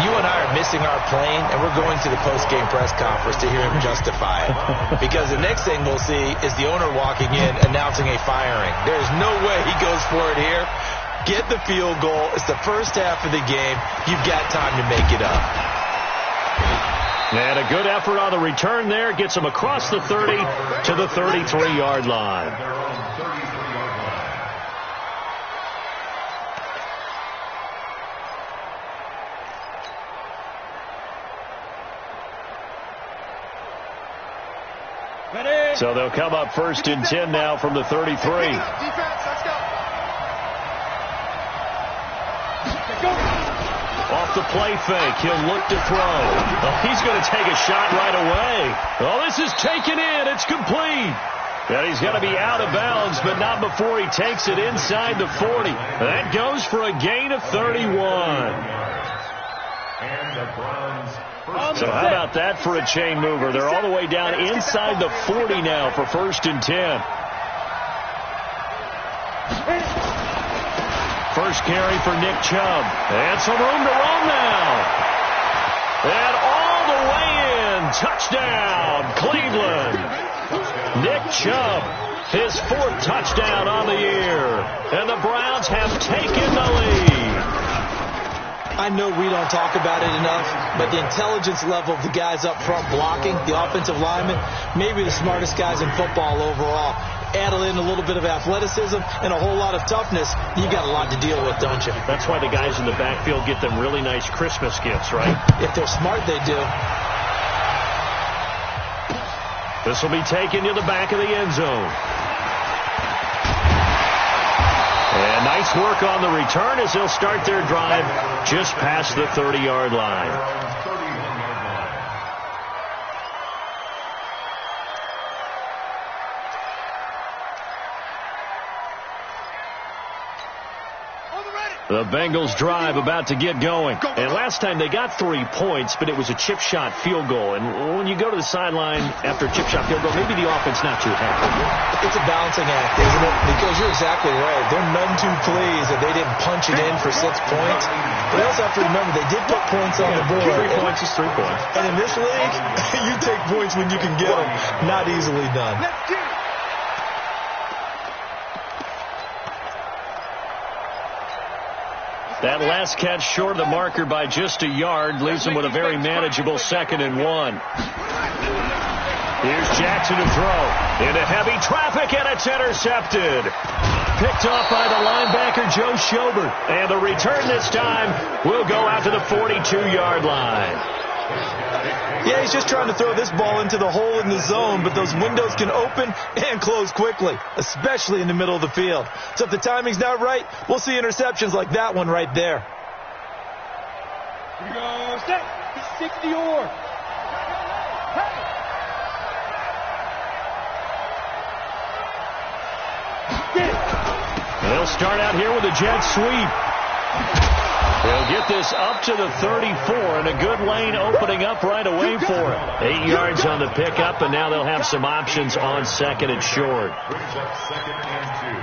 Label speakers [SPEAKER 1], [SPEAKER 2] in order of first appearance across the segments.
[SPEAKER 1] you and I are missing our plane, and we're going to the post-game press conference to hear him justify it. Because the next thing we'll see is the owner walking in announcing a firing. There's no way he goes for it here. Get the field goal. It's the first half of the game. You've got time to make it up.
[SPEAKER 2] And a good effort on the return there. Gets him across the 30 to the 33-yard line. So they'll come up 1st and 10 now from the 33.
[SPEAKER 3] Defense, let's go.
[SPEAKER 2] Off the play fake, he'll look to throw. Oh, he's going to take a shot right away. Oh, this is taken in. It's complete. And he's going to be out of bounds, but not before he takes it inside the 40. That goes for a gain of 31.
[SPEAKER 3] And the Browns.
[SPEAKER 2] So how about that for a chain mover? They're all the way down inside the 40 now for 1st and 10. First carry for Nick Chubb. And some room to run now. And all the way in. Touchdown, Cleveland. Nick Chubb, his 4th touchdown on the year. And the Browns have taken the lead.
[SPEAKER 1] I know we don't talk about it enough, but the intelligence level of the guys up front blocking, the offensive linemen, maybe the smartest guys in football overall. Add in a little bit of athleticism and a whole lot of toughness, you got a lot to deal with, don't you?
[SPEAKER 2] That's why the guys in the backfield get them really nice Christmas gifts, right?
[SPEAKER 1] If they're smart, they do.
[SPEAKER 2] This will be taken to the back of the end zone. And nice work on the return as they'll start their drive just past the 30-yard line. The Bengals drive about to get going. And last time they got 3 points, but it was a chip shot field goal. And when you go to the sideline after a chip shot field goal, maybe the offense not too happy.
[SPEAKER 1] It's a balancing act, isn't it? Because you're exactly right. They're none too pleased that they didn't punch it in for 6 points. But you also have to remember they did put points on the board.
[SPEAKER 2] 3 points is 3 points.
[SPEAKER 1] And in this league, you take points when you can get them. Not easily done.
[SPEAKER 2] That last catch short of the marker by just a yard leaves them with a very manageable 2nd and 1. Here's Jackson to throw. Into heavy traffic, and it's intercepted. Picked off by the linebacker, Joe Schobert. And the return this time will go out to the 42-yard line.
[SPEAKER 1] Yeah, he's just trying to throw this ball into the hole in the zone, but those windows can open and close quickly, especially in the middle of the field. So if the timing's not right, we'll see interceptions like that one right there.
[SPEAKER 4] Here we go, set, 60-or.
[SPEAKER 2] They'll start out here with a jet sweep. They'll get this up to the 34, and a good lane opening up right away for it. 8 yards on the pickup, and now they'll have some options on 2nd and short.
[SPEAKER 3] Brings up 2nd and 2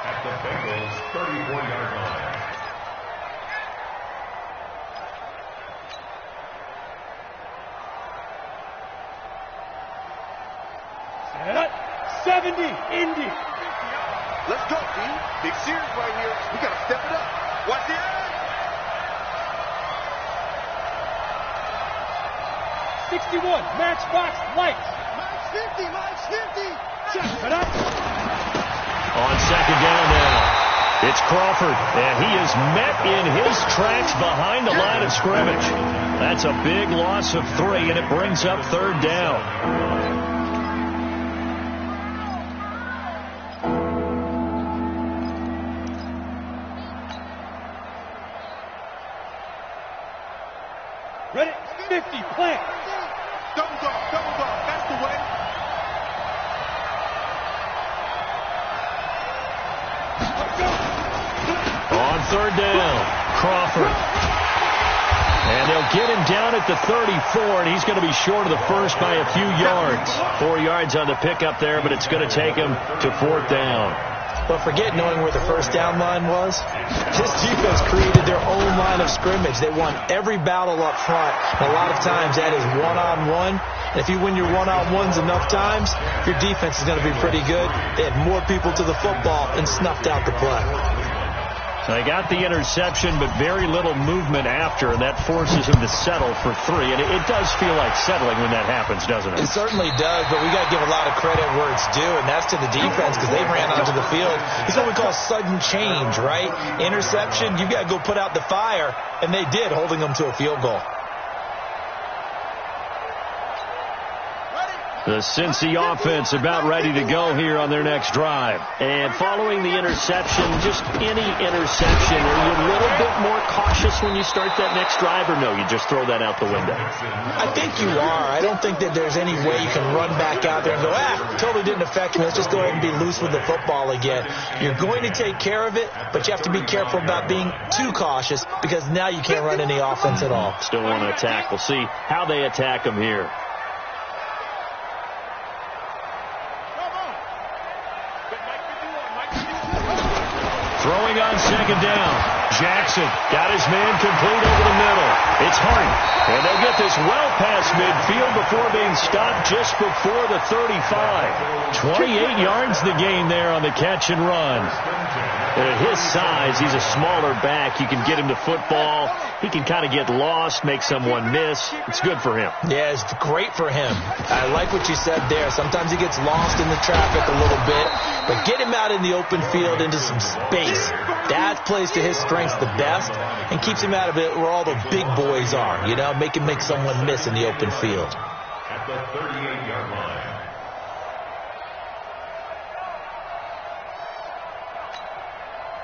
[SPEAKER 3] at the Bengals' 34-yard line.
[SPEAKER 4] Set, 70, Indy.
[SPEAKER 3] Let's go, team. Big series right here. We got to step it up. Watch the eye.
[SPEAKER 4] 61, matchbox lights.
[SPEAKER 3] Mine's 50.
[SPEAKER 4] Check it up.
[SPEAKER 2] On 2nd down now, it's Crawford, and he is met in his tracks behind the line of scrimmage. That's a big loss of 3, and it brings up 3rd down.
[SPEAKER 4] Ready, 50, plant.
[SPEAKER 3] Double dog. That's the way.
[SPEAKER 2] On 3rd down, Crawford. And they'll get him down at the 34, and he's going to be short of the first by a few yards. 4 yards on the pickup there, but it's going to take him to 4th down.
[SPEAKER 1] But forget knowing where the first down line was. This defense created their own line of scrimmage. They won every battle up front. And a lot of times that is one-on-one. And if you win your one-on-ones enough times, your defense is going to be pretty good. They had more people to the football and snuffed out the play.
[SPEAKER 2] So they got the interception, but very little movement after, and that forces him to settle for 3. And it does feel like settling when that happens, doesn't it?
[SPEAKER 1] It certainly does, but we got to give a lot of credit where it's due, and that's to the defense because they ran onto the field. It's what we call sudden change, right? Interception, you got to go put out the fire, and they did, holding them to a field goal.
[SPEAKER 2] The Cincy offense about ready to go here on their next drive. And following the interception, just any interception, are you a little bit more cautious when you start that next drive, or no, you just throw that out the window?
[SPEAKER 1] I think you are. I don't think that there's any way you can run back out there and go, totally didn't affect me. Let's just go ahead and be loose with the football again. You're going to take care of it, but you have to be careful about being too cautious because now you can't run any offense at all.
[SPEAKER 2] Still want to attack. We'll see how they attack them here. Throwing on second down. Jackson got his man complete over the middle. It's Hart. And they'll get this well past midfield before being stopped just before the 35. 28 yards the gain there on the catch and run. And at his size, he's a smaller back. You can get him to football. He can kind of get lost, make someone miss. It's good for him.
[SPEAKER 1] Yeah, it's great for him. I like what you said there. Sometimes he gets lost in the traffic a little bit, but get him out in the open field into some space. That plays to his strengths the best and keeps him out of it where all the big boys are, you know, make someone miss in the open field.
[SPEAKER 5] At the 38-yard line.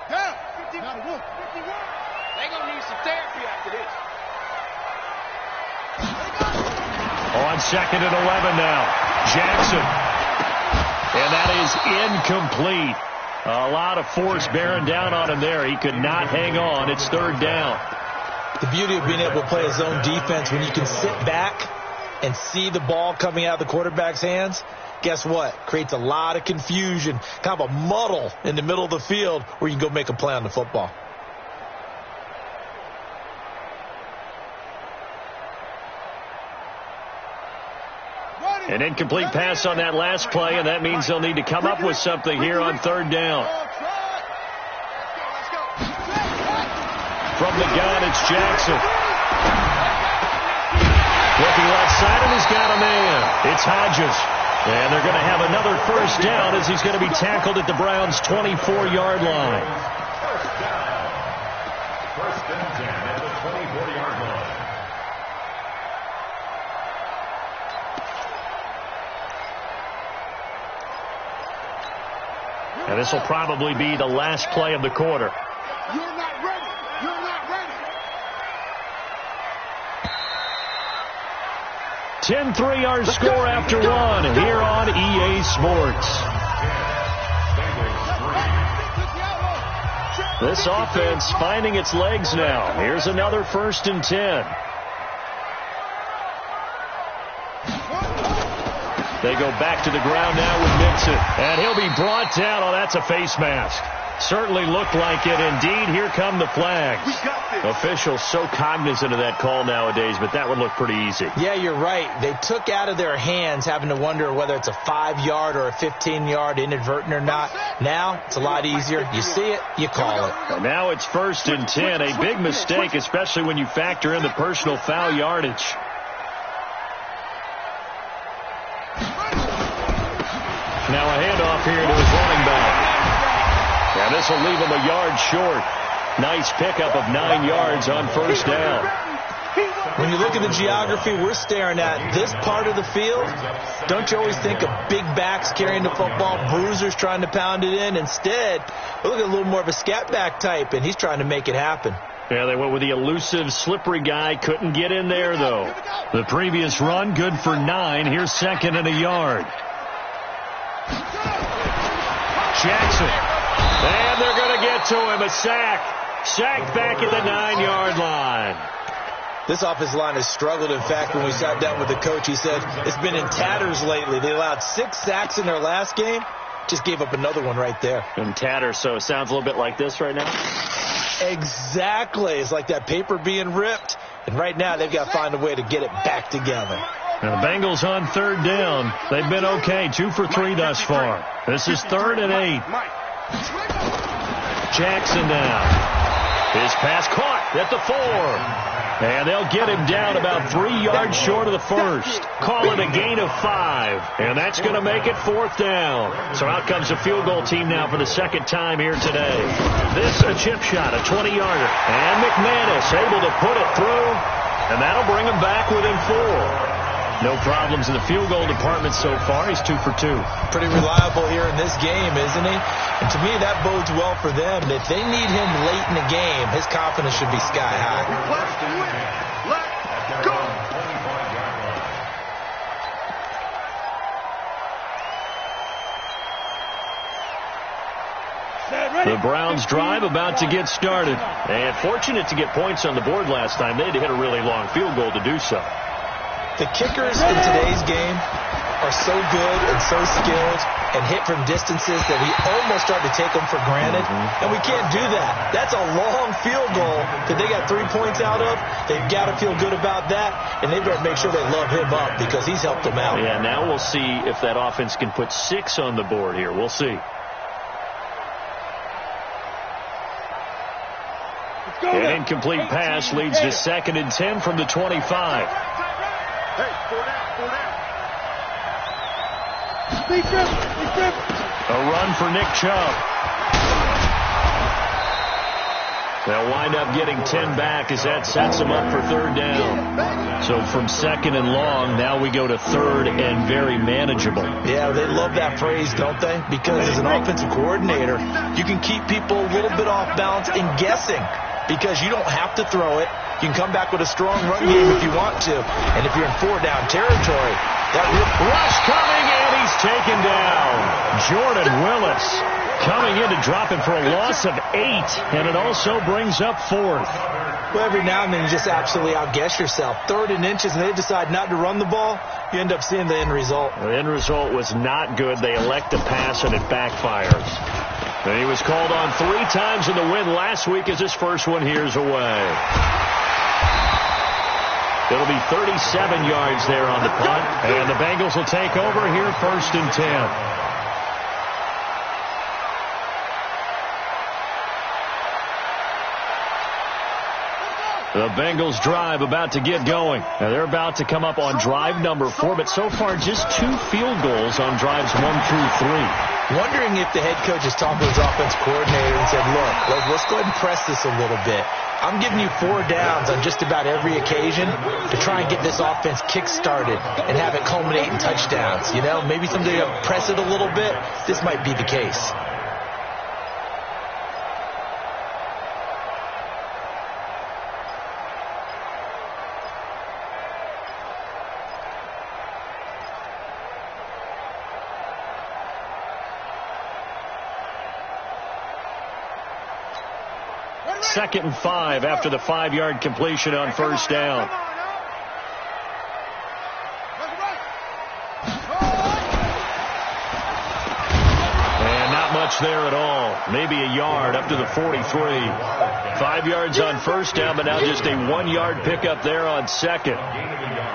[SPEAKER 3] Down. 51. They're going to need some therapy after this.
[SPEAKER 2] On second and 11 now. Jackson. And that is incomplete. A lot of force bearing down on him there. He could not hang on. It's third down.
[SPEAKER 1] The beauty of being able to play his own defense when you can sit back and see the ball coming out of the quarterback's hands, guess what? Creates a lot of confusion, kind of a muddle in the middle of the field where you can go make a play on the football.
[SPEAKER 2] An incomplete pass on that last play, and that means they'll need to come up with something here on third down. From the gun, it's Jackson. Looking left side, and he's got a man. It's Hodges. And they're going to have another first down as he's going to be tackled at the Browns' 24-yard line.
[SPEAKER 5] First and 10 at the 24-yard line.
[SPEAKER 2] And this will probably be the last play of the quarter.
[SPEAKER 3] You're not ready. You're not ready.
[SPEAKER 2] 10-3 our score after one here on EA Sports. This offense finding its legs now. Here's another first and 10. They go back to the ground now with Mixon. And he'll be brought down. Oh, that's a face mask. Certainly looked like it. Indeed, here come the flags. Officials so cognizant of that call nowadays, but that would look pretty easy.
[SPEAKER 1] Yeah, you're right. They took out of their hands having to wonder whether it's a 5-yard or a 15-yard inadvertent or not. Now, it's a lot easier. You see it, you call it.
[SPEAKER 2] And now it's first and 10. A big mistake, especially when you factor in the personal foul yardage. Now a handoff here to his running back. And this will leave him a yard short. Nice pickup of 9 yards on first down.
[SPEAKER 1] When you look at the geography we're staring at, this part of the field, don't you always think of big backs carrying the football, bruisers trying to pound it in? Instead, look at a little more of a scat back type, and he's trying to make it happen.
[SPEAKER 2] Yeah, they went with the elusive, slippery guy. Couldn't get in there, though. The previous run, good for 9. Here's second and a yard. Jackson. And they're going to get to him. A sack. Sacked back at the 9-yard line.
[SPEAKER 1] This offensive line has struggled. In fact, when we sat down with the coach, he said it's been in tatters lately. They allowed 6 sacks in their last game. Just gave up another one right there.
[SPEAKER 2] And tatter, so it sounds a little bit like this right now.
[SPEAKER 1] Exactly. It's like that paper being ripped. And right now they've got to find a way to get it back together.
[SPEAKER 2] And the Bengals on third down. They've been okay. 2 for 3 thus far. This is 3rd and 8. Jackson now. His pass caught at the 4. And they'll get him down about 3 yards short of the first. Call it a gain of 5. And that's going to make it 4th down. So out comes the field goal team now for the second time here today. This a chip shot, a 20-yarder. And McManus able to put it through. And that'll bring him back within 4. No problems in the field goal department so far. He's 2 for 2.
[SPEAKER 1] Pretty reliable here in this game, isn't he? And to me, that bodes well for them. If they need him late in the game, his confidence should be sky high.
[SPEAKER 3] Let's go.
[SPEAKER 2] The Browns drive about to get started. And fortunate to get points on the board last time. They had to hit a really long field goal to do so.
[SPEAKER 1] The kickers in today's game are so good and so skilled and hit from distances that we almost start to take them for granted. And we can't do that. That's a long field goal that they got 3 points out of. They've got to feel good about that, and they've got to make sure they love him up because he's helped them out.
[SPEAKER 2] Yeah, now we'll see if that offense can put 6 on the board here. We'll see. An incomplete pass leads to 2nd and 10 from the 25.
[SPEAKER 3] Hey, 4 down.
[SPEAKER 2] A run for Nick Chubb. They'll wind up getting 10 back as that sets them up for 3rd down. So from 2nd and long, now we go to 3rd and very manageable.
[SPEAKER 1] Yeah, they love that phrase, don't they? Because as an offensive coordinator, you can keep people a little bit off balance and guessing because you don't have to throw it. You can come back with a strong run game if you want to. And if you're in 4-down territory, that
[SPEAKER 2] rush coming, and he's taken down. Jordan Willis coming in to drop him for a loss of 8, and it also brings up 4th.
[SPEAKER 1] Well, every now and then you just absolutely outguess yourself. 3rd and inches, and they decide not to run the ball. You end up seeing the end result.
[SPEAKER 2] The end result was not good. They elect to pass, and it backfires. And he was called on 3 times in the win last week as his first one here's away. It'll be 37 yards there on the punt, and the Bengals will take over here 1st and 10. The Bengals drive about to get going. Now they're about to come up on drive number 4, but so far just 2 field goals on drives 1 through 3.
[SPEAKER 1] Wondering if the head coach has talked to his offense coordinator and said, look, let's go ahead and press this a little bit. I'm giving you 4 downs on just about every occasion to try and get this offense kick-started and have it culminate in touchdowns. You know, maybe somebody will press it a little bit. This might be the case.
[SPEAKER 2] Second and 5 after the 5-yard completion on 1st down. And not much there at all. Maybe a yard up to the 43. 5 yards on 1st down, but now just a 1-yard pickup there on 2nd.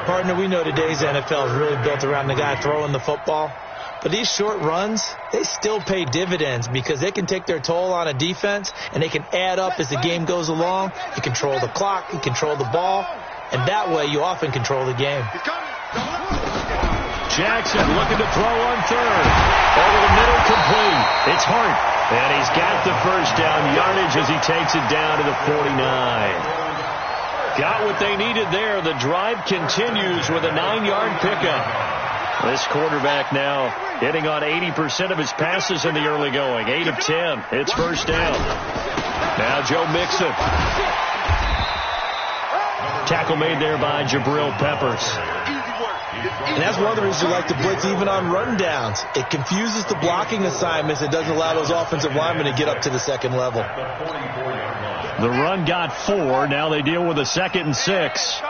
[SPEAKER 1] Partner, we know today's NFL is really built around the guy throwing the football. But these short runs, they still pay dividends because they can take their toll on a defense and they can add up as the game goes along. You control the clock, you control the ball, and that way you often control the game.
[SPEAKER 2] Jackson looking to throw on 3rd. Over the middle, complete. It's Hart. And he's got the 1st down yardage as he takes it down to the 49. Got what they needed there. The drive continues with a 9-yard pickup. This quarterback now hitting on 80% of his passes in the early going. 8 of 10. It's 1st down. Now Joe Mixon. Tackle made there by Jabril Peppers.
[SPEAKER 1] And that's one of the reasons you like to blitz even on rundowns. It confuses the blocking assignments. It doesn't allow those offensive linemen to get up to the 2nd level.
[SPEAKER 2] The run got 4. Now they deal with a 2nd and 6.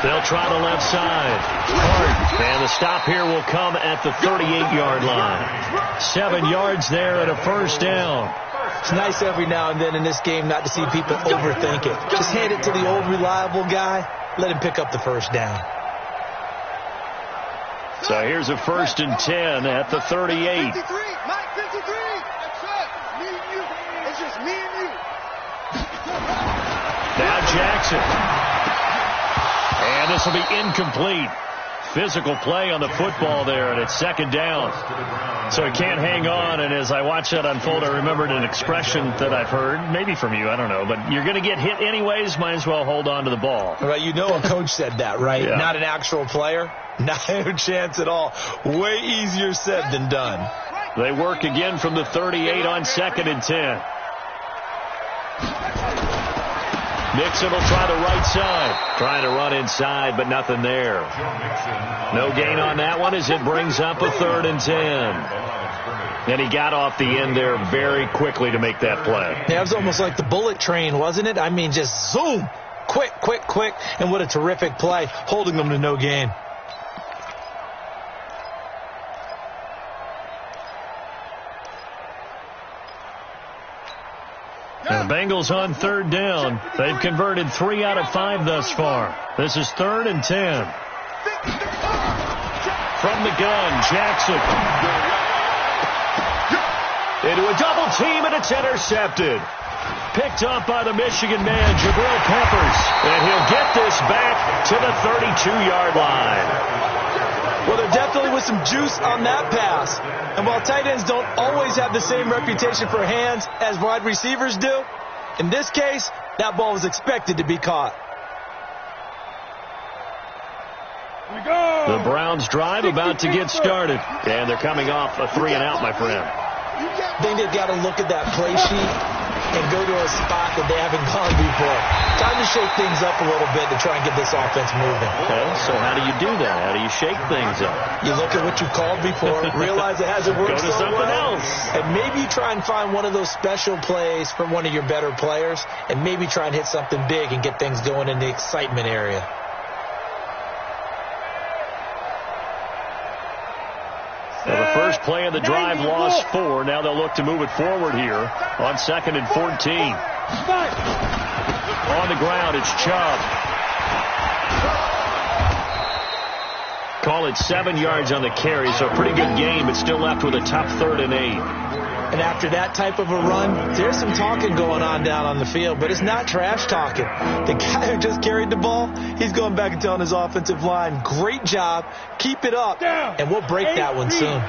[SPEAKER 2] They'll try the left side. Hard. And the stop here will come at the 38-yard line. 7 yards there and a first down.
[SPEAKER 1] It's nice every now and then in this game not to see people overthink it. Just hand it to the old reliable guy. Let him pick up the first down.
[SPEAKER 2] So here's a 1st and 10 at the 38.
[SPEAKER 3] 53, Mike 53. That's it. Me and you. It's just me and you.
[SPEAKER 2] Now Jackson. And this will be incomplete. Physical play on the football there, and it's 2nd down. So he can't hang on, and as I watched that unfold, I remembered an expression that I've heard, maybe from you, I don't know, but you're going to get hit anyways, might as well hold on to the ball.
[SPEAKER 1] Right, you know a coach said that, right?
[SPEAKER 2] Yeah.
[SPEAKER 1] Not an actual player. Not a chance at all. Way easier said than done.
[SPEAKER 2] They work again from the 38 on 2nd and 10. Nixon will try the right side. Trying to run inside, but nothing there. No gain on that one as it brings up a 3rd and 10. And he got off the end there very quickly to make that play.
[SPEAKER 1] Yeah, it was almost like the bullet train, wasn't it? I mean, just zoom. Quick, quick, quick. And what a terrific play, holding them to no gain.
[SPEAKER 2] And the Bengals on 3rd down. They've converted 3 out of 5 thus far. This is 3rd and 10. From the gun, Jackson. Into a double team, and it's intercepted. Picked up by the Michigan man, Jabril Peppers. And he'll get this back to the 32-yard line.
[SPEAKER 1] Well, there definitely was some juice on that pass. And while tight ends don't always have the same reputation for hands as wide receivers do, in this case, that ball was expected to be caught.
[SPEAKER 4] Here we go.
[SPEAKER 2] The Browns drive about to get started. And they're coming off a 3-and-out, my friend.
[SPEAKER 1] I think they've got to look at that play sheet and go to a spot that they haven't gone before. Time to shake things up a little bit to try and get this offense moving.
[SPEAKER 2] Okay, so how do you do that? How do you shake things up?
[SPEAKER 1] You look at what you called before, realize it hasn't worked
[SPEAKER 2] Go to
[SPEAKER 1] so
[SPEAKER 2] something
[SPEAKER 1] well,
[SPEAKER 2] else.
[SPEAKER 1] and maybe try and find one of those special plays from one of your better players, and maybe try and hit something big and get things going in the excitement area.
[SPEAKER 2] Well, the first play of the drive lost 4. Now they'll look to move it forward here on 2nd and 14. On the ground, it's Chubb. Call it 7 yards on the carry, so a pretty good game, but still left with a tough 3rd and 8.
[SPEAKER 1] And after that type of a run, there's some talking going on down on the field, but it's not trash talking. The guy who just carried the ball, he's going back and telling his offensive line, great job, keep it up, and we'll break that one soon.
[SPEAKER 3] Let's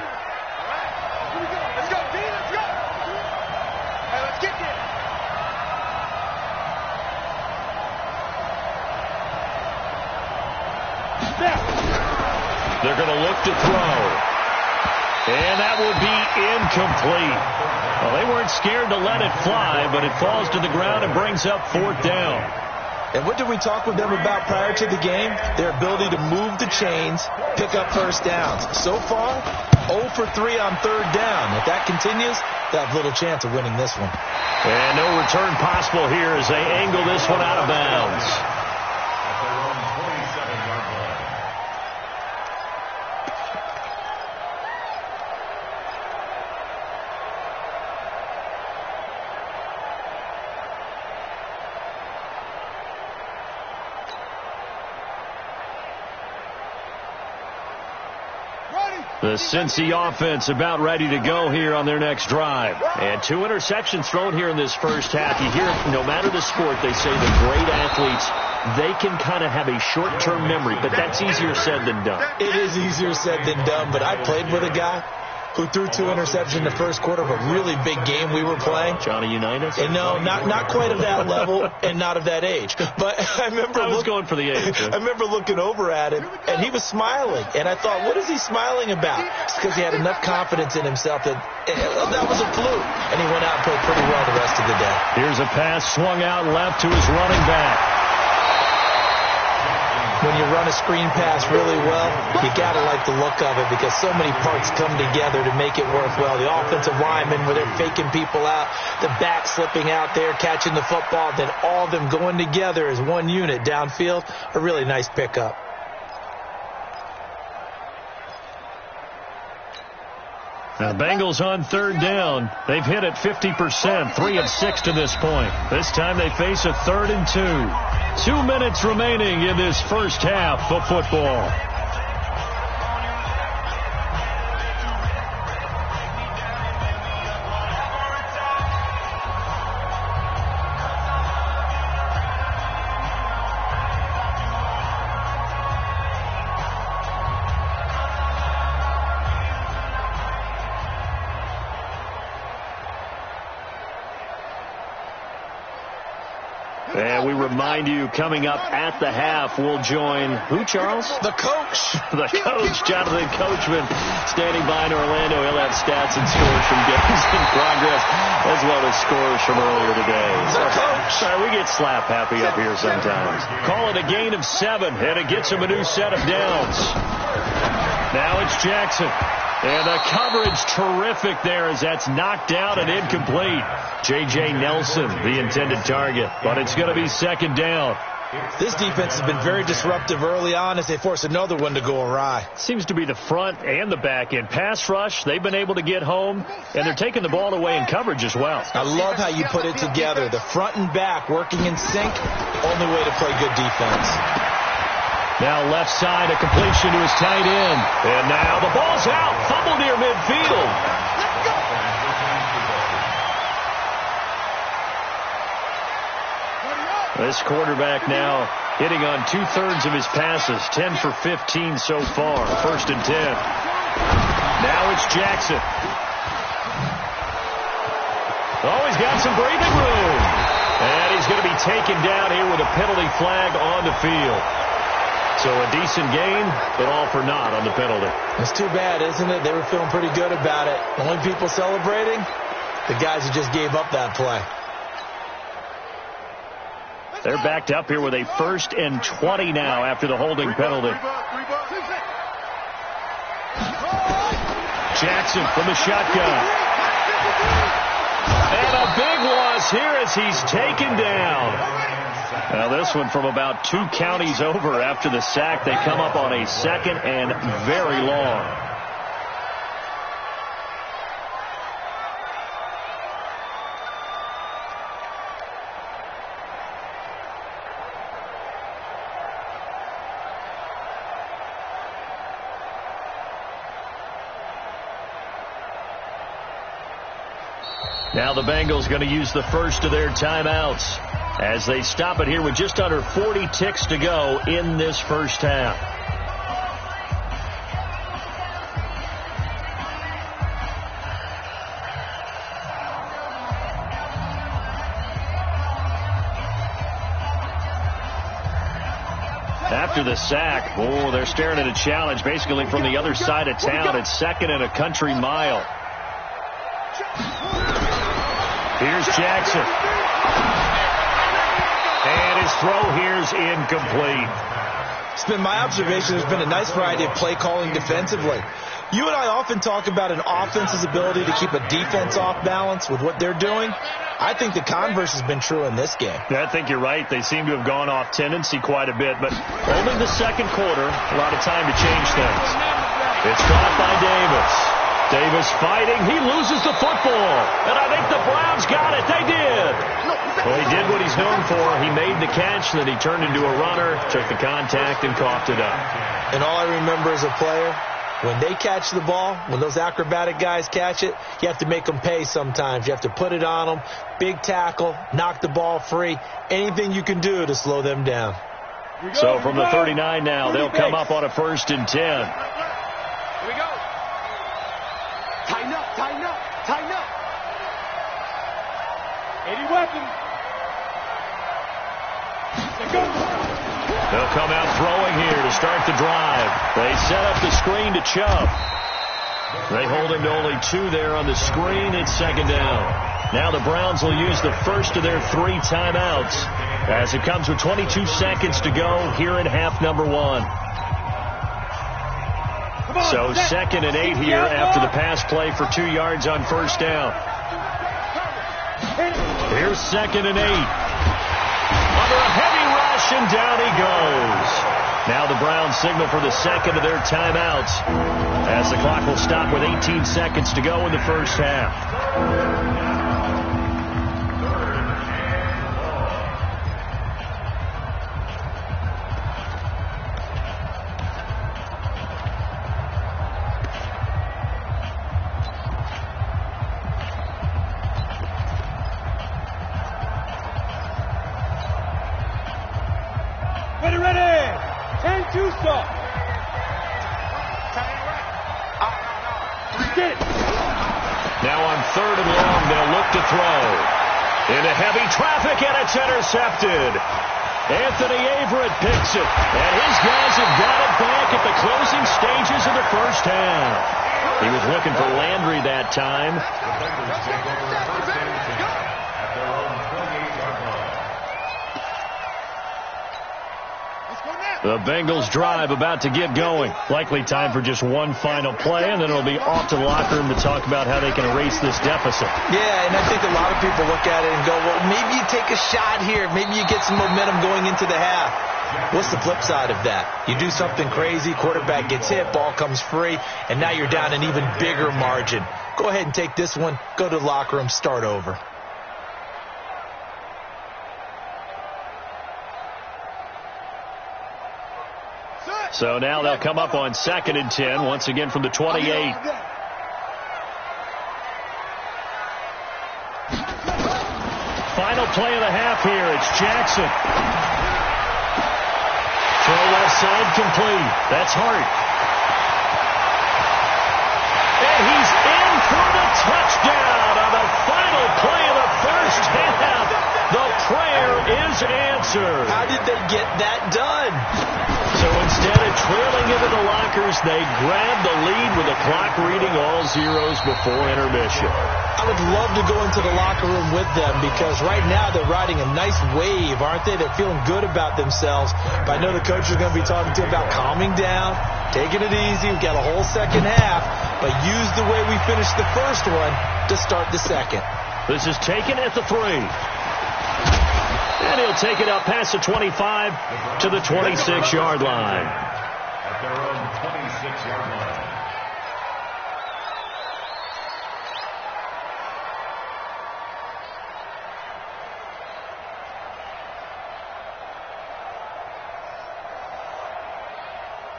[SPEAKER 3] go, D. Let's go. Hey, let's get there.
[SPEAKER 2] They're going to look to throw. And that will be incomplete. Well, they weren't scared to let it fly, but it falls to the ground and brings up 4th down.
[SPEAKER 1] And what did we talk with them about prior to the game? Their ability to move the chains, pick up first downs. So far, 0 for 3 on 3rd down. If that continues, they'll have little chance of winning this one.
[SPEAKER 2] And no return possible here as they angle this one out of bounds. The Cincy offense about ready to go here on their next drive. And 2 interceptions thrown here in this first half. You hear, no matter the sport, they say the great athletes, they can kind of have a short-term memory, but that's easier said than done.
[SPEAKER 1] It is easier said than done, but I played with a guy who threw 2 interceptions in the first quarter of a really big game we were playing.
[SPEAKER 2] Johnny Unitas?
[SPEAKER 1] And no, not quite of that level and not of that age. But I remember
[SPEAKER 2] I was going for the age.
[SPEAKER 1] I remember looking over at him, and he was smiling. And I thought, what is he smiling about? It's because he had enough confidence in himself that was a fluke. And he went out and played pretty well the rest of the day.
[SPEAKER 2] Here's a pass swung out left to his running back.
[SPEAKER 1] When you run a screen pass really well, you got to like the look of it because so many parts come together to make it work well. The offensive linemen, where they're faking people out, the back slipping out there, catching the football, then all of them going together as one unit downfield, a really nice pickup.
[SPEAKER 2] Now, the Bengals on third down. They've hit it 50%, 3 of 6 to this point. This time they face a 3rd and 2. 2 minutes remaining in this first half of football. And we remind you, coming up at the half, we'll join who, Charles?
[SPEAKER 1] The coach.
[SPEAKER 2] The coach, Jonathan Coachman, standing by in Orlando. He'll have stats and scores from games in progress, as well as scores from earlier today.
[SPEAKER 1] The coach.
[SPEAKER 2] Sorry, we get slap happy up here sometimes. Call it a gain of 7, and it gets him a new set of downs. Now it's Jackson. And the coverage terrific there as that's knocked out and incomplete. J.J. Nelson, the intended target, but it's going to be 2nd down.
[SPEAKER 1] This defense has been very disruptive early on as they force another one to go awry.
[SPEAKER 2] Seems to be the front and the back end. Pass rush, they've been able to get home, and they're taking the ball away in coverage as well.
[SPEAKER 1] I love how you put it together. The front and back working in sync, only way to play good defense.
[SPEAKER 2] Now left side, a completion to his tight end. And now the ball's out. Fumble near midfield. This quarterback now hitting on 2/3 of his passes. 10 for 15 so far. 1st and 10. Now it's Jackson. Oh, he's got some breathing room. And he's going to be taken down here with a penalty flag on the field. So a decent gain, but all for naught on the penalty.
[SPEAKER 1] It's too bad, isn't it? They were feeling pretty good about it. Only people celebrating, the guys who just gave up that play.
[SPEAKER 2] They're backed up here with a 1st and 20 now after the holding penalty. Jackson from the shotgun. And a big loss here as he's taken down. Now this one from about 2 counties over after the sack. They come up on a 2nd and very long. Now the Bengals going to use the first of their timeouts as they stop it here with just under 40 ticks to go in this first half. After the sack, oh, they're staring at a challenge basically from the other side of town. It's 2nd and a country mile. Here's Jackson. And his throw here's incomplete.
[SPEAKER 1] It's been my observation there's been a nice variety of play calling defensively. You and I often talk about an offense's ability to keep a defense off balance with what they're doing. I think the converse has been true in this game.
[SPEAKER 2] Yeah, I think you're right. They seem to have gone off tendency quite a bit, but only the 2nd quarter, a lot of time to change things. It's caught by Davis. Davis fighting. He loses the football. And I think the Browns got it. They did. Well, he did what he's known for. He made the catch, then he turned into a runner, took the contact, and coughed it up.
[SPEAKER 1] And all I remember as a player, when they catch the ball, when those acrobatic guys catch it, you have to make them pay sometimes. You have to put it on them. Big tackle, knock the ball free. Anything you can do to slow them down.
[SPEAKER 2] So from the 39 now, they'll come up on a 1st and 10.
[SPEAKER 3] Here we go. Tighten up, tighten up, tighten up.
[SPEAKER 4] Any weapon.
[SPEAKER 2] They'll come out throwing here to start the drive. They set up the screen to Chubb. They hold him to only 2 there on the screen. It's 2nd down. Now the Browns will use the first of their 3 timeouts as it comes with 22 seconds to go here in half number one. So 2nd and 8 here after the pass play for 2 yards on first down. Here's 2nd and 8. Under a heavy rush, and down he goes. Now the Browns signal for the second of their timeouts, as the clock will stop with 18 seconds to go in the first half. Now on 3rd and long, they'll look to throw. Into heavy traffic, and it's intercepted. Anthony Averett picks it, and his guys have got it back at the closing stages of the first half. He was looking for Landry that time. The Bengals drive about to get going. Likely time for just one final play, and then it'll be off to the locker room to talk about how they can erase this deficit.
[SPEAKER 1] Yeah, and I think a lot of people look at it and go, well, maybe you take a shot here. Maybe you get some momentum going into the half. What's the flip side of that? You do something crazy, quarterback gets hit, ball comes free, and now you're down an even bigger margin. Go ahead and take this one, go to the locker room, start over.
[SPEAKER 2] So now they'll come up on 2nd and 10, once again from the 28. Final play of the half here. It's Jackson. Throw left side complete. That's Hart. And he's in for the touchdown on the final play of the first half. The prayer is answered.
[SPEAKER 1] How did they get that done?
[SPEAKER 2] So instead of trailing into the lockers, they grab the lead with the clock reading all zeros before intermission.
[SPEAKER 1] I would love to go into the locker room with them because right now they're riding a nice wave, aren't they? They're feeling good about themselves. But I know the coach is going to be talking to them about calming down, taking it easy. We've got a whole second half, but use the way we finished the first one to start the second.
[SPEAKER 2] This is taken at the 3. And he'll take it up past the 25 to the 26-yard line.
[SPEAKER 5] At their own 26-yard line.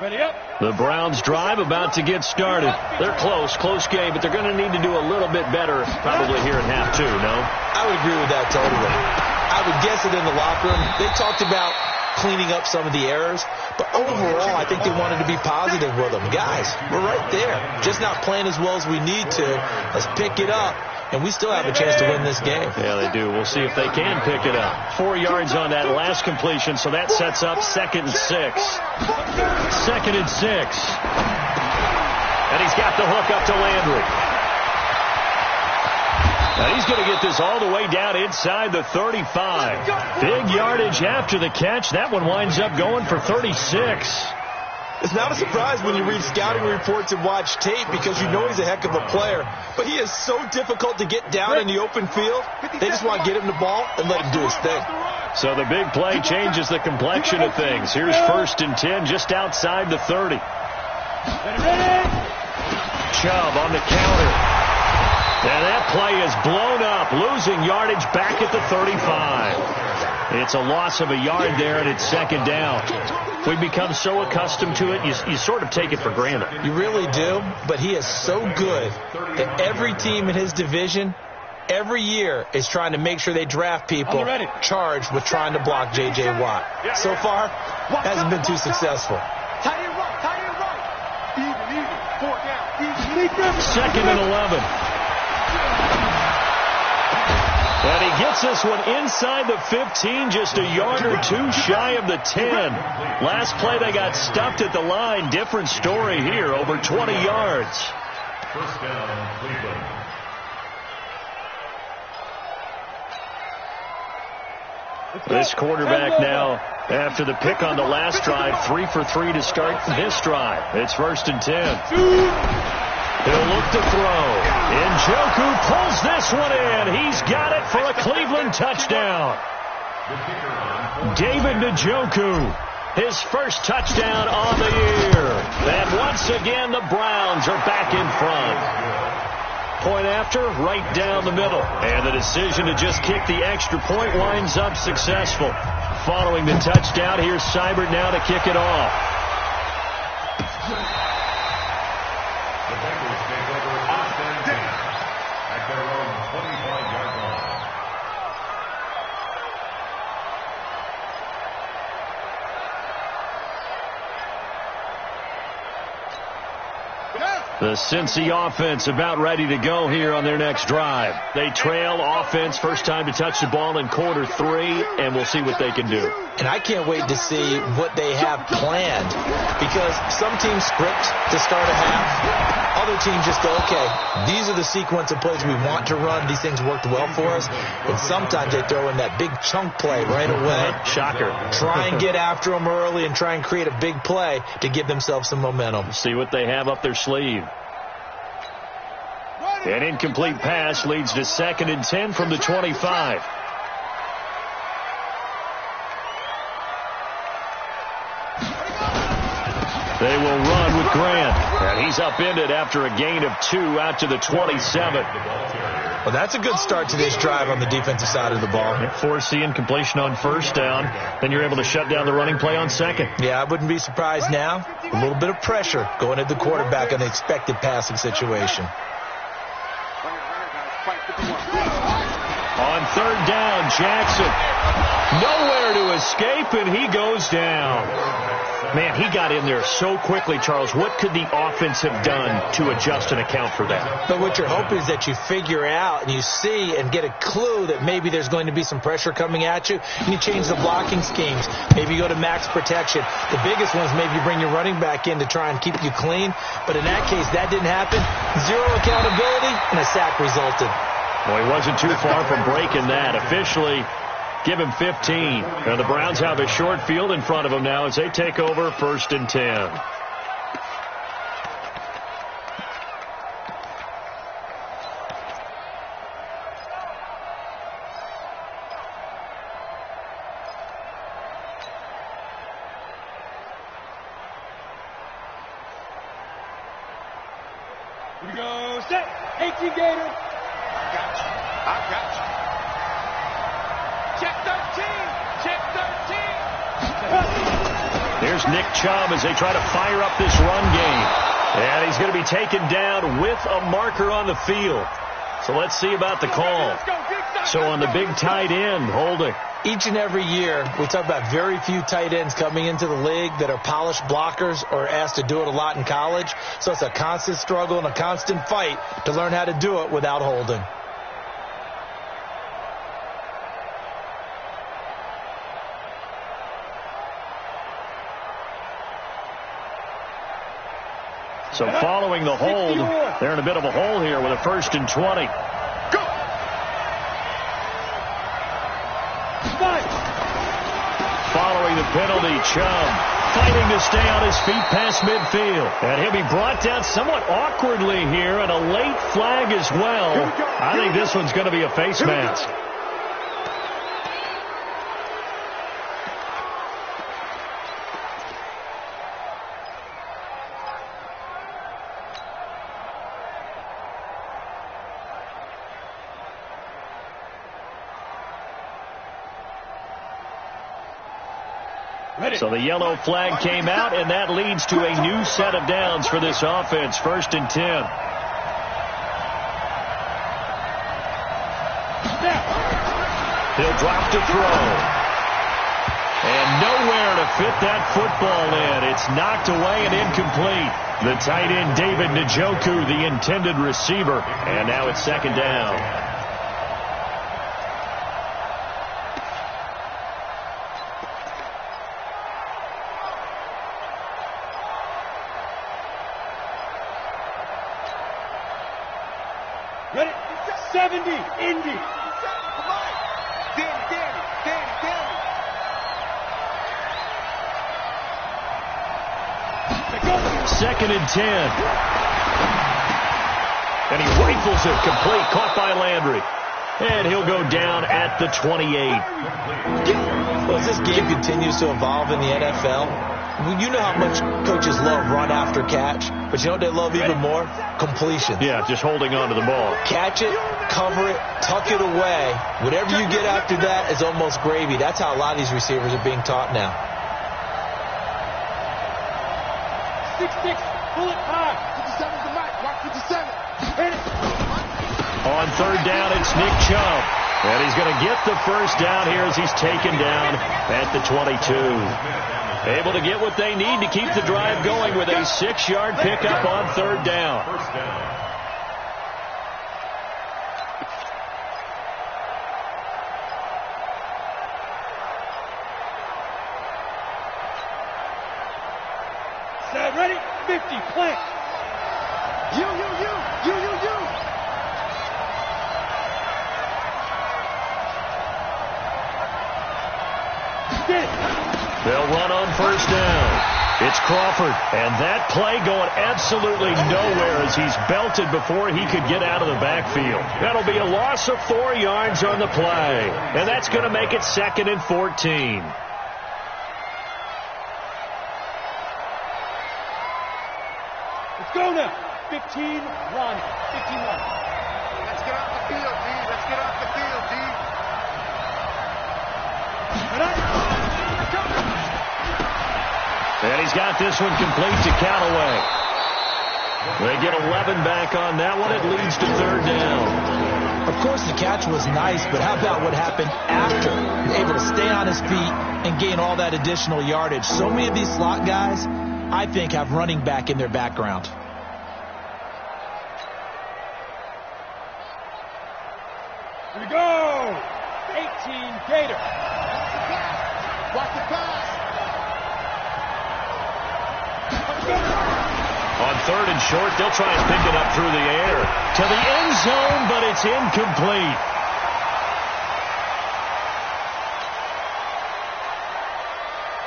[SPEAKER 4] Ready up.
[SPEAKER 2] The Browns drive about to get started. They're close game, but they're going to need to do a little bit better probably here in half 2, no?
[SPEAKER 1] I would agree with that totally. I would guess it in the locker room. They talked about cleaning up some of the errors, but overall, I think they wanted to be positive with them. Guys, we're right there. Just not playing as well as we need to. Let's pick it up, and we still have a chance to win this game.
[SPEAKER 2] Yeah, they do. We'll see if they can pick it up. 4 yards on that last completion, so that sets up 2nd and 6. 2nd and 6. And he's got the hook up to Landry. And he's going to get this all the way down inside the 35. Big yardage after the catch. That one winds up going for 36.
[SPEAKER 1] It's not a surprise when you read scouting reports and watch tape because you know he's a heck of a player. But he is so difficult to get down in the open field. They just want to get him the ball and let him do his thing.
[SPEAKER 2] So the big play changes the complexion of things. Here's 1st and 10 just outside the 30. Chubb on the counter. And that play is blown up, losing yardage back at the 35. It's a loss of a yard there, and it's 2nd down. We've become so accustomed to it, you sort of take it for granted.
[SPEAKER 1] You really do, but he is so good that every team in his division, every year, is trying to make sure they draft people charged with trying to block J.J. Watt. So far, hasn't been too successful.
[SPEAKER 3] Tight end right. Even. 4 down.
[SPEAKER 2] 2nd and 11. And he gets this one inside the 15, just a yard or 2 shy of the 10. Last play they got stuffed at the line. Different story here, over 20 yards.
[SPEAKER 5] First down, Cleveland.
[SPEAKER 2] This quarterback now, after the pick on the last drive, 3 for 3 to start this drive. It's 1st and 10. He'll look to throw. Njoku pulls this one in. He's got it for a Cleveland touchdown. David Njoku, his first touchdown on the year. And once again, the Browns are back in front. Point after, right down the middle. And the decision to just kick the extra point winds up successful. Following the touchdown, here's Seibert now to kick it off.
[SPEAKER 5] The Bengals take over 1st and 10 at their own 25-yard line.
[SPEAKER 2] The Cincy offense about ready to go here on their next drive. They trail offense, first time to touch the ball in quarter 3, and we'll see what they can do.
[SPEAKER 1] And I can't wait to see what they have planned, because some teams script to start a half. Other teams just go, okay, these are the sequence of plays we want to run. These things worked well for us. And sometimes they throw in that big chunk play right away.
[SPEAKER 2] Shocker.
[SPEAKER 1] Try and get after them early and try and create a big play to give themselves some momentum.
[SPEAKER 2] See what they have up their sleeve. An incomplete pass leads to 2nd and 10 from the 25. They will run with Grant. And he's upended after a gain of 2 out to the 27.
[SPEAKER 1] Well, that's a good start to this drive on the defensive side of the ball.
[SPEAKER 2] Force the incompletion on 1st down. Then you're able to shut down the running play on 2nd.
[SPEAKER 1] Yeah, I wouldn't be surprised now. A little bit of pressure going at the quarterback on the expected passing situation.
[SPEAKER 2] On 3rd down, Jackson. Nowhere to escape, and he goes down. Man, he got in there so quickly, Charles. What could the offense have done to adjust and account for that?
[SPEAKER 1] But what you're hoping is that you figure out and you see and get a clue that maybe there's going to be some pressure coming at you, and you change the blocking schemes. Maybe you go to max protection. The biggest one is maybe you bring your running back in to try and keep you clean. But in that case, that didn't happen. 0 accountability, and a sack resulted.
[SPEAKER 2] Well, he wasn't too far from breaking that. Officially, give him 15. Now the Browns have a short field in front of them now as they take over 1st and 10.
[SPEAKER 4] Here we go. Set. 18 Gator.
[SPEAKER 3] I got you. Check 13. Check 13.
[SPEAKER 2] There's Nick Chubb as they try to fire up this run game. And he's going to be taken down with a marker on the field. So let's see about the call. So on the big tight end, holding.
[SPEAKER 1] Each and every year, we talk about very few tight ends coming into the league that are polished blockers or asked to do it a lot in college. So it's a constant struggle and a constant fight to learn how to do it without holding.
[SPEAKER 2] So following the hold, they're in a bit of a hole here with a 1st and 20.
[SPEAKER 3] Go.
[SPEAKER 2] Following the penalty, Chubb fighting to stay on his feet past midfield. And he'll be brought down somewhat awkwardly here, and a late flag as well. I think this one's going to be a face mask. So the yellow flag came out, and that leads to a new set of downs for this offense. 1st and 10. He'll drop to throw. And nowhere to fit that football in. It's knocked away and incomplete. The tight end, David Njoku, the intended receiver. And now it's 2nd down.
[SPEAKER 4] Ready? 70, Indy.
[SPEAKER 3] Come on. Danny.
[SPEAKER 2] 2nd and 10. And he rifles it complete, caught by Landry. And he'll go down at the 28.
[SPEAKER 1] Well, as this game continues to evolve in the NFL, you know how much coaches love run after catch, but you know what they love even more? Completion.
[SPEAKER 2] Yeah, just holding on to the ball.
[SPEAKER 1] Catch it, cover it, tuck it away. Whatever you get after that is almost gravy. That's how a lot of these receivers are being taught now.
[SPEAKER 4] 6-6, pull it high.
[SPEAKER 3] 57's the mic. Watch 57.
[SPEAKER 4] Hit it.
[SPEAKER 2] On 3rd down, it's Nick Chubb. And he's going to get the first down here as he's taken down at the 22. Able to get what they need to keep the drive going with a 6-yard pickup on 3rd down.
[SPEAKER 5] First down.
[SPEAKER 4] Set, ready, 50, plant.
[SPEAKER 3] You.
[SPEAKER 4] Get it.
[SPEAKER 2] They'll run on 1st down. It's Crawford, and that play going absolutely nowhere as he's belted before he could get out of the backfield. That'll be a loss of 4 yards on the play, and that's going to make it 2nd and 14.
[SPEAKER 4] Let's go now. 15, Ronnie. 15, Ronnie.
[SPEAKER 3] Let's get off the field, D. Let's get off the field, D.
[SPEAKER 2] And he's got this one complete to Callaway. They get 11 back on that one. It leads to 3rd down.
[SPEAKER 1] Of course, the catch was nice, but how about what happened after? Able to stay on his feet and gain all that additional yardage. So many of these slot guys, I think, have running back in their background.
[SPEAKER 4] Here we go. 18, Gator.
[SPEAKER 3] Watch the pass.
[SPEAKER 2] On 3rd and short, they'll try and pick it up through the air to the end zone, but it's incomplete.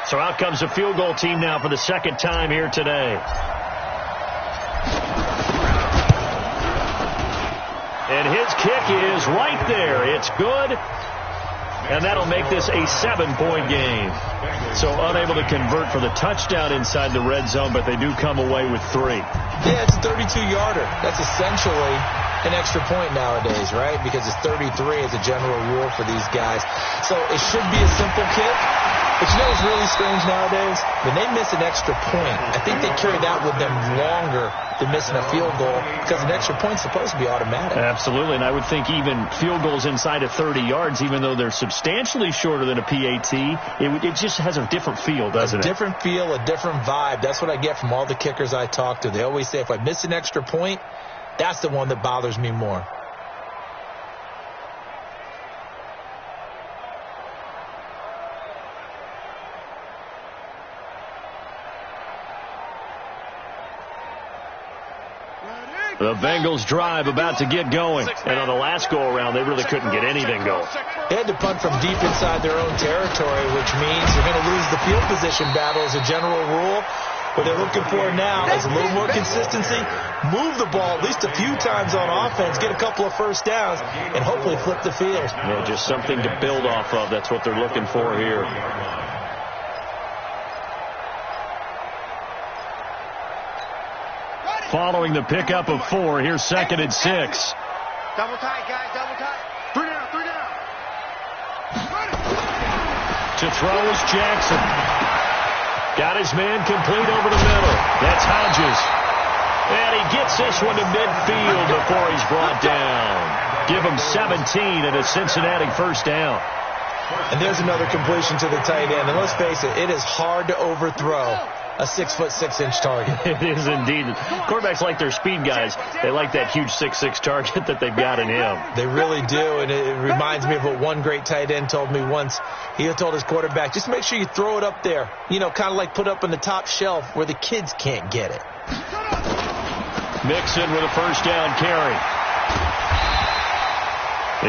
[SPEAKER 2] So out comes a field goal team now for the 2nd time here today. And his kick is right there. It's good. And that'll make this a 7-point game. So unable to convert for the touchdown inside the red zone, but they do come away with 3.
[SPEAKER 1] Yeah, it's a 32-yarder. That's essentially an extra point nowadays, right? Because it's 33 as a general rule for these guys. So it should be a simple kick. But you know what's really strange nowadays? When they miss an extra point, I think they carry that with them longer than missing a field goal because an extra point's supposed to be automatic.
[SPEAKER 2] Absolutely, and I would think even field goals inside of 30 yards, even though they're substantially shorter than a PAT, it just has a different feel, doesn't it?
[SPEAKER 1] A different feel, a different vibe. That's what I get from all the kickers I talk to. They always say if I miss an extra point, that's the one that bothers me more.
[SPEAKER 2] The Bengals drive about to get going. And on the last go-around, they really couldn't get anything going.
[SPEAKER 1] They had to punt from deep inside their own territory, which means you're going to lose the field position battle as a general rule. What they're looking for now is a little more consistency, move the ball at least a few times on offense, get a couple of first downs, and hopefully flip the field.
[SPEAKER 2] Yeah, just something to build off of. That's what they're looking for here. Following the pickup of 4, here's 2nd and 6.
[SPEAKER 3] Double tight, guys, double tight. 3 down, 3 down.
[SPEAKER 2] To throw is Jackson. Got his man complete over the middle. That's Hodges. And he gets this one to midfield before he's brought down. Give him 17 at a Cincinnati first down.
[SPEAKER 1] And there's another completion to the tight end. And let's face it, it is hard to overthrow a 6'6" target.
[SPEAKER 2] It is indeed. Quarterbacks like their speed guys. They like that huge 6'6" target that they've got in him.
[SPEAKER 1] They really do, and it reminds me of what one great tight end told me once. He told his quarterback, just make sure you throw it up there. You know, kind of like put up on the top shelf where the kids can't get it.
[SPEAKER 2] Mixon with a first down carry.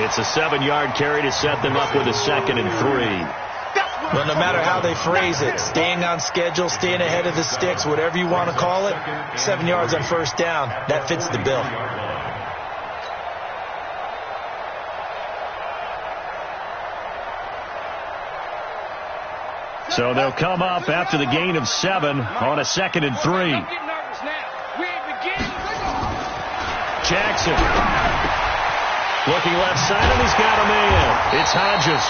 [SPEAKER 2] It's a 7-yard carry to set them up with a 2nd and 3.
[SPEAKER 1] Well, no matter how they phrase it, staying on schedule, staying ahead of the sticks, whatever you want to call it, 7 yards on first down, that fits the bill.
[SPEAKER 2] So they'll come up after the gain of 7 on a 2nd and 3. Jackson looking left side, and he's got a man. It's Hodges.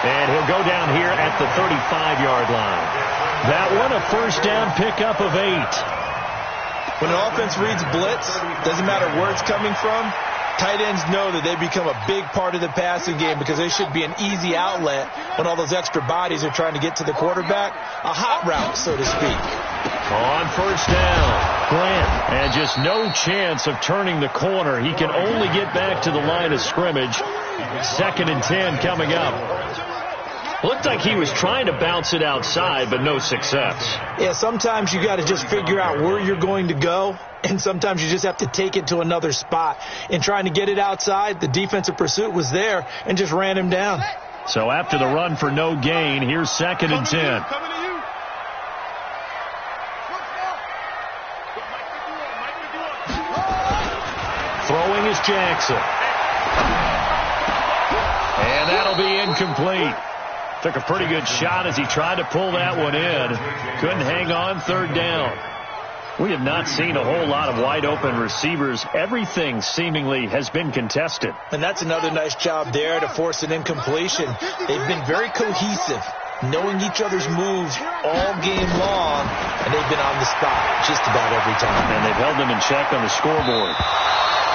[SPEAKER 2] And he'll go down here at the 35-yard line. That one, a first down pickup of 8.
[SPEAKER 1] When an offense reads blitz, doesn't matter where it's coming from, tight ends know that they become a big part of the passing game because they should be an easy outlet when all those extra bodies are trying to get to the quarterback. A hot route, so to speak.
[SPEAKER 2] On first down, Grant, and just no chance of turning the corner. He can only get back to the line of scrimmage. 2nd and 10 coming up. Looked like he was trying to bounce it outside, but no success.
[SPEAKER 1] Yeah, sometimes you got to just figure out where you're going to go, and sometimes you just have to take it to another spot. In trying to get it outside, the defensive pursuit was there and just ran him down.
[SPEAKER 2] So after the run for no gain, here's 2nd and 10. Throwing is Jackson. And that'll be incomplete. Took a pretty good shot as he tried to pull that one in. Couldn't hang on, 3rd down. We have not seen a whole lot of wide open receivers. Everything seemingly has been contested.
[SPEAKER 1] And that's another nice job there to force an incompletion. They've been very cohesive, knowing each other's moves all game long, and they've been on the spot just about every time.
[SPEAKER 2] And they've held them in check on the scoreboard.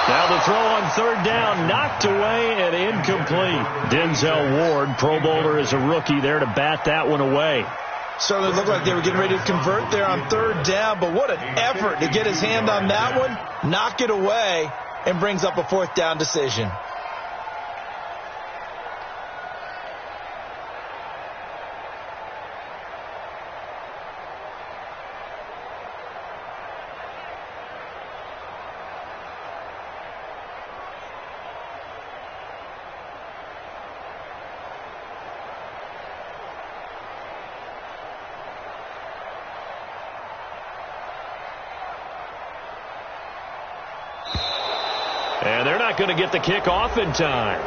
[SPEAKER 2] Now the throw on 3rd down, knocked away and incomplete. Denzel Ward, Pro Bowler as a rookie, there to bat that one away.
[SPEAKER 1] So it looked like they were getting ready to convert there on 3rd down, but what an effort to get his hand on that one, knock it away, and brings up a 4th down decision.
[SPEAKER 2] And they're not going to get the kick off in time.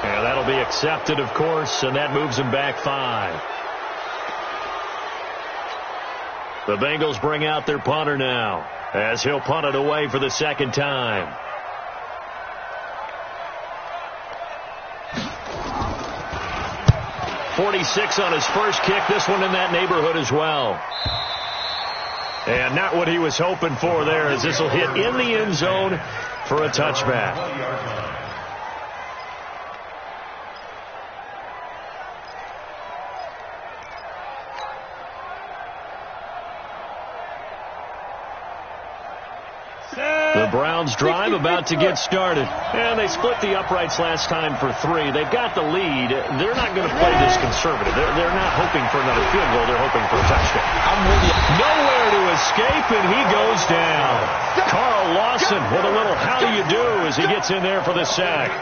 [SPEAKER 2] And that'll be accepted, of course, and that moves him back 5. The Bengals bring out their punter now, as he'll punt it away for the 2nd time. .46 on his first kick. This one in that neighborhood as well. And not what he was hoping for there, as this will hit in the end zone for a touchback. The Browns drive about to get started. And they split the uprights last time for 3. They've got the lead. They're not going to play this conservative. They're not hoping for another field goal. They're hoping for a touchdown.
[SPEAKER 1] I'm with you.
[SPEAKER 2] Nowhere to escape, and he goes down. Carl Lawson with a little how do you do as he gets in there for the sack.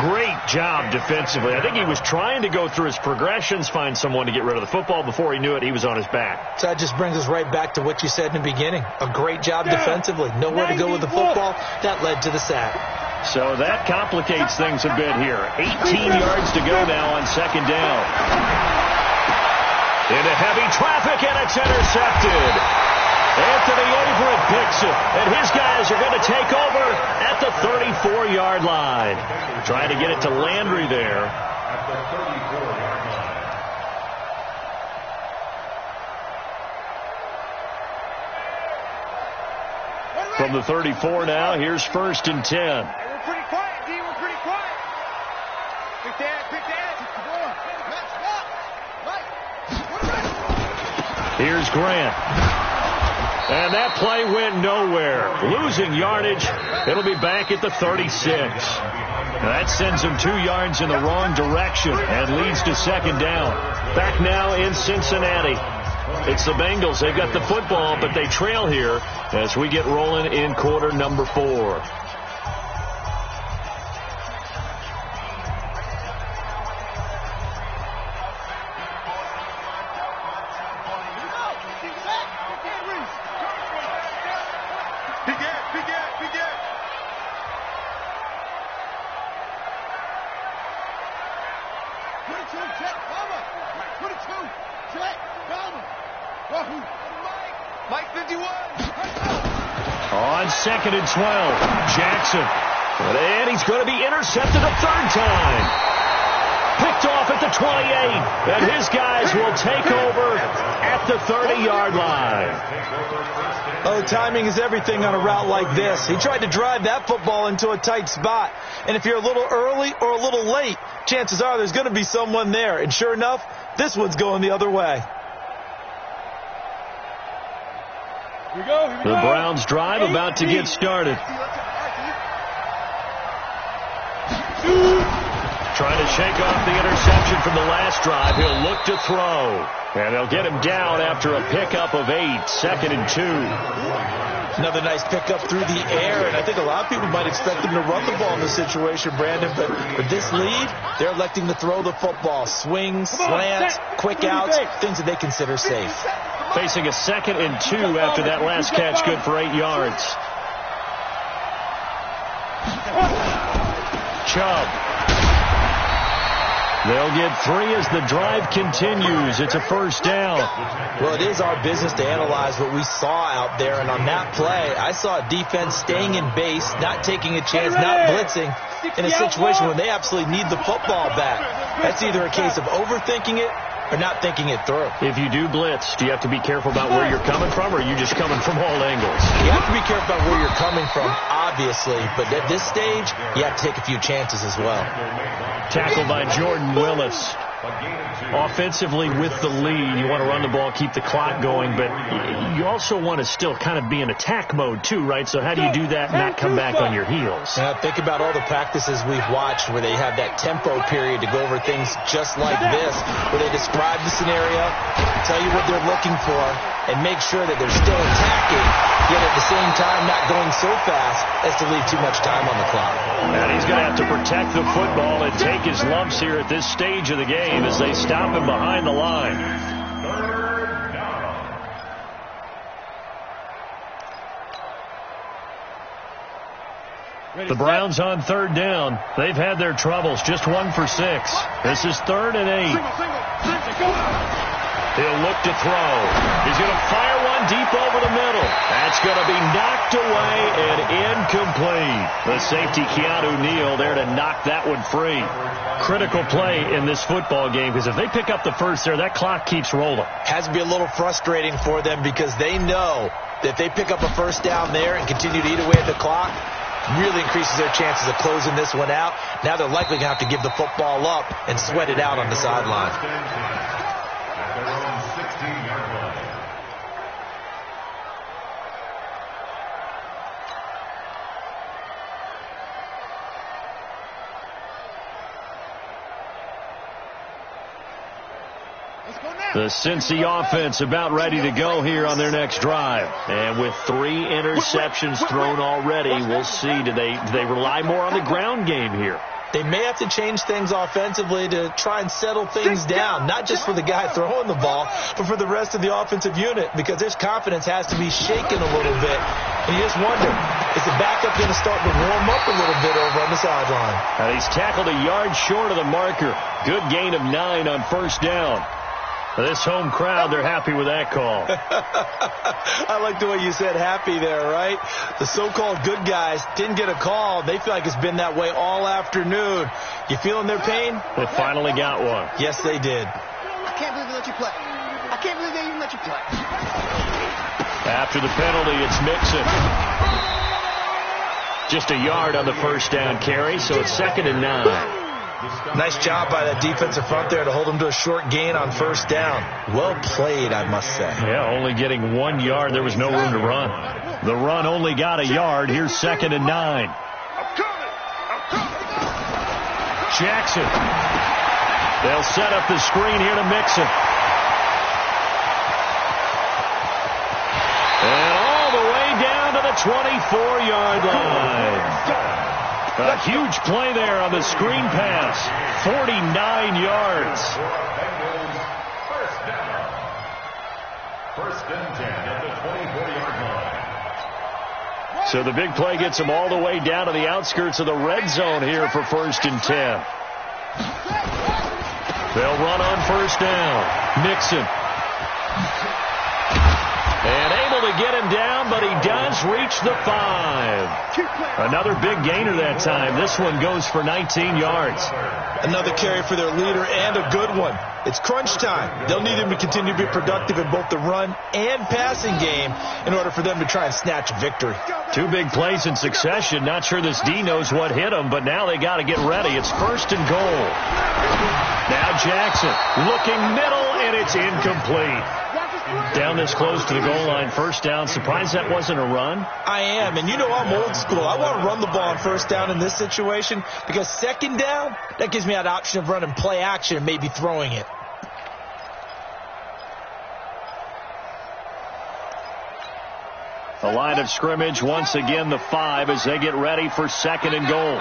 [SPEAKER 2] Great job defensively. I think he was trying to go through his progressions, find someone to get rid of the football. Before he knew it, he was on his back.
[SPEAKER 1] So that just brings us right back to what you said in the beginning. A great job defensively. Nowhere to go with the football. That led to the sack.
[SPEAKER 2] So that complicates things a bit here. 18 yards to go now on 2nd down. Into heavy traffic, and it's intercepted. Anthony Averett picks it, and his guys are going to take over at the 34-yard line. Trying to get it to Landry there.
[SPEAKER 5] At the 34-yard line.
[SPEAKER 2] From the 34 now, here's 1st and 10.
[SPEAKER 3] We're pretty quiet, D. We're pretty quiet. Quick dad, quick dad.
[SPEAKER 2] Here's Grant. And that play went nowhere. Losing yardage. It'll be back at the 36. Now that sends him 2 yards in the wrong direction and leads to 2nd down. Back now in Cincinnati. It's the Bengals. They've got the football, but they trail here as we get rolling in quarter number 4.
[SPEAKER 3] Mike 51.
[SPEAKER 2] On 2nd and 12, Jackson. And he's going to be intercepted a third time. Picked off at the 28. And his guys will take over at the 30-yard line.
[SPEAKER 1] Oh, timing is everything on a route like this. He tried to drive that football into a tight spot. And if you're a little early or a little late, chances are there's going to be someone there. And sure enough, this one's going the other way.
[SPEAKER 4] Here we go.
[SPEAKER 2] The Browns' drive about to get started. Trying to shake off the interception from the last drive. He'll look to throw. And they'll get him down after a pickup of 8. 2nd and 2.
[SPEAKER 1] Another nice pickup through the air, and I think a lot of people might expect them to run the ball in this situation, Brandon, but with this lead, they're electing to throw the football. Swings, slants, quick outs, things that they consider safe.
[SPEAKER 2] Facing a 2nd and 2 after that last catch, good for 8 yards. Chubb. They'll get 3 as the drive continues. It's a first down.
[SPEAKER 1] Well, it is our business to analyze what we saw out there, and on that play, I saw a defense staying in base, not taking a chance, not blitzing, in a situation where they absolutely need the football back. That's either a case of overthinking it or not thinking it through.
[SPEAKER 2] If you do blitz, do you have to be careful about where you're coming from, or are you just coming from all angles?
[SPEAKER 1] You have to be careful about where you're coming from, obviously, but at this stage, you have to take a few chances as well.
[SPEAKER 2] Tackled by Jordan Willis. Offensively with the lead, you want to run the ball, keep the clock going, but you also want to still kind of be in attack mode too, right? So how do you do that and not come back on your heels?
[SPEAKER 1] Think about all the practices we've watched where they have that tempo period to go over things just like this, where they describe the scenario, tell you what they're looking for, and make sure that they're still attacking, yet at the same time not going so fast as to leave too much time on the clock.
[SPEAKER 2] And he's going to have to protect the football and take his lumps here at this stage of the game as they stop him behind the line. The Browns on 3rd down. They've had their troubles, just 1 for 6. This is 3rd and 8. He'll look to throw. He's going to fire one deep over the middle. That's going to be knocked away and incomplete. The safety, Keanu Neal, there to knock that one free. Critical play in this football game, because if they pick up the first there, that clock keeps rolling.
[SPEAKER 1] Has to be a little frustrating for them because they know that if they pick up a first down there and continue to eat away at the clock, really increases their chances of closing this one out. Now they're likely going to have to give the football up and sweat it out on the sideline.
[SPEAKER 2] The Cincy offense about ready to go here on their next drive. And with 3 interceptions thrown already, we'll see. Do they rely more on the ground game here?
[SPEAKER 1] They may have to change things offensively to try and settle things down, not just for the guy throwing the ball, but for the rest of the offensive unit, because their confidence has to be shaken a little bit. And you just wonder, is the backup going to start to warm up a little bit over on the sideline?
[SPEAKER 2] And he's tackled a yard short of the marker. Good gain of 9 on first down. This home crowd, they're happy with that call.
[SPEAKER 1] I like the way you said happy there, right? The so-called good guys didn't get a call. They feel like it's been that way all afternoon. You feeling their pain?
[SPEAKER 2] They finally got one.
[SPEAKER 1] Yes, they did.
[SPEAKER 6] I can't believe they let you play. I can't believe they even let you play.
[SPEAKER 2] After the penalty, it's Mixon. Just a yard on the first down carry, so it's 2nd and 9.
[SPEAKER 1] Nice job by that defensive front there to hold them to a short gain on first down. Well played, I must say.
[SPEAKER 2] Yeah, only getting 1 yard. There was no room to run. The run only got a yard. Here's 2nd and 9. Jackson. They'll set up the screen here to Mixon. And all the way down to the 24-yard line. A huge play there on the screen pass. 49 yards.
[SPEAKER 5] First and 10 at the 24-yard line.
[SPEAKER 2] So the big play gets them all the way down to the outskirts of the red zone here for 1st and 10. They'll run on first down. Mixon. And able to get him down, but he does reach the 5. Another big gainer that time. This one goes for 19 yards.
[SPEAKER 1] Another carry for their leader and a good one. It's crunch time. They'll need him to continue to be productive in both the run and passing game in order for them to try and snatch a victory.
[SPEAKER 2] 2 big plays in succession. Not sure this D knows what hit him, but now they got to get ready. It's first and goal. Now Jackson looking middle, and it's incomplete. Down this close to the goal line, first down. Surprised that wasn't a run?
[SPEAKER 1] I am, and you know I'm old school. I want to run the ball on first down in this situation because second down, that gives me that option of running play action and maybe throwing it.
[SPEAKER 2] The line of scrimmage, once again, the 5 as they get ready for second and goal.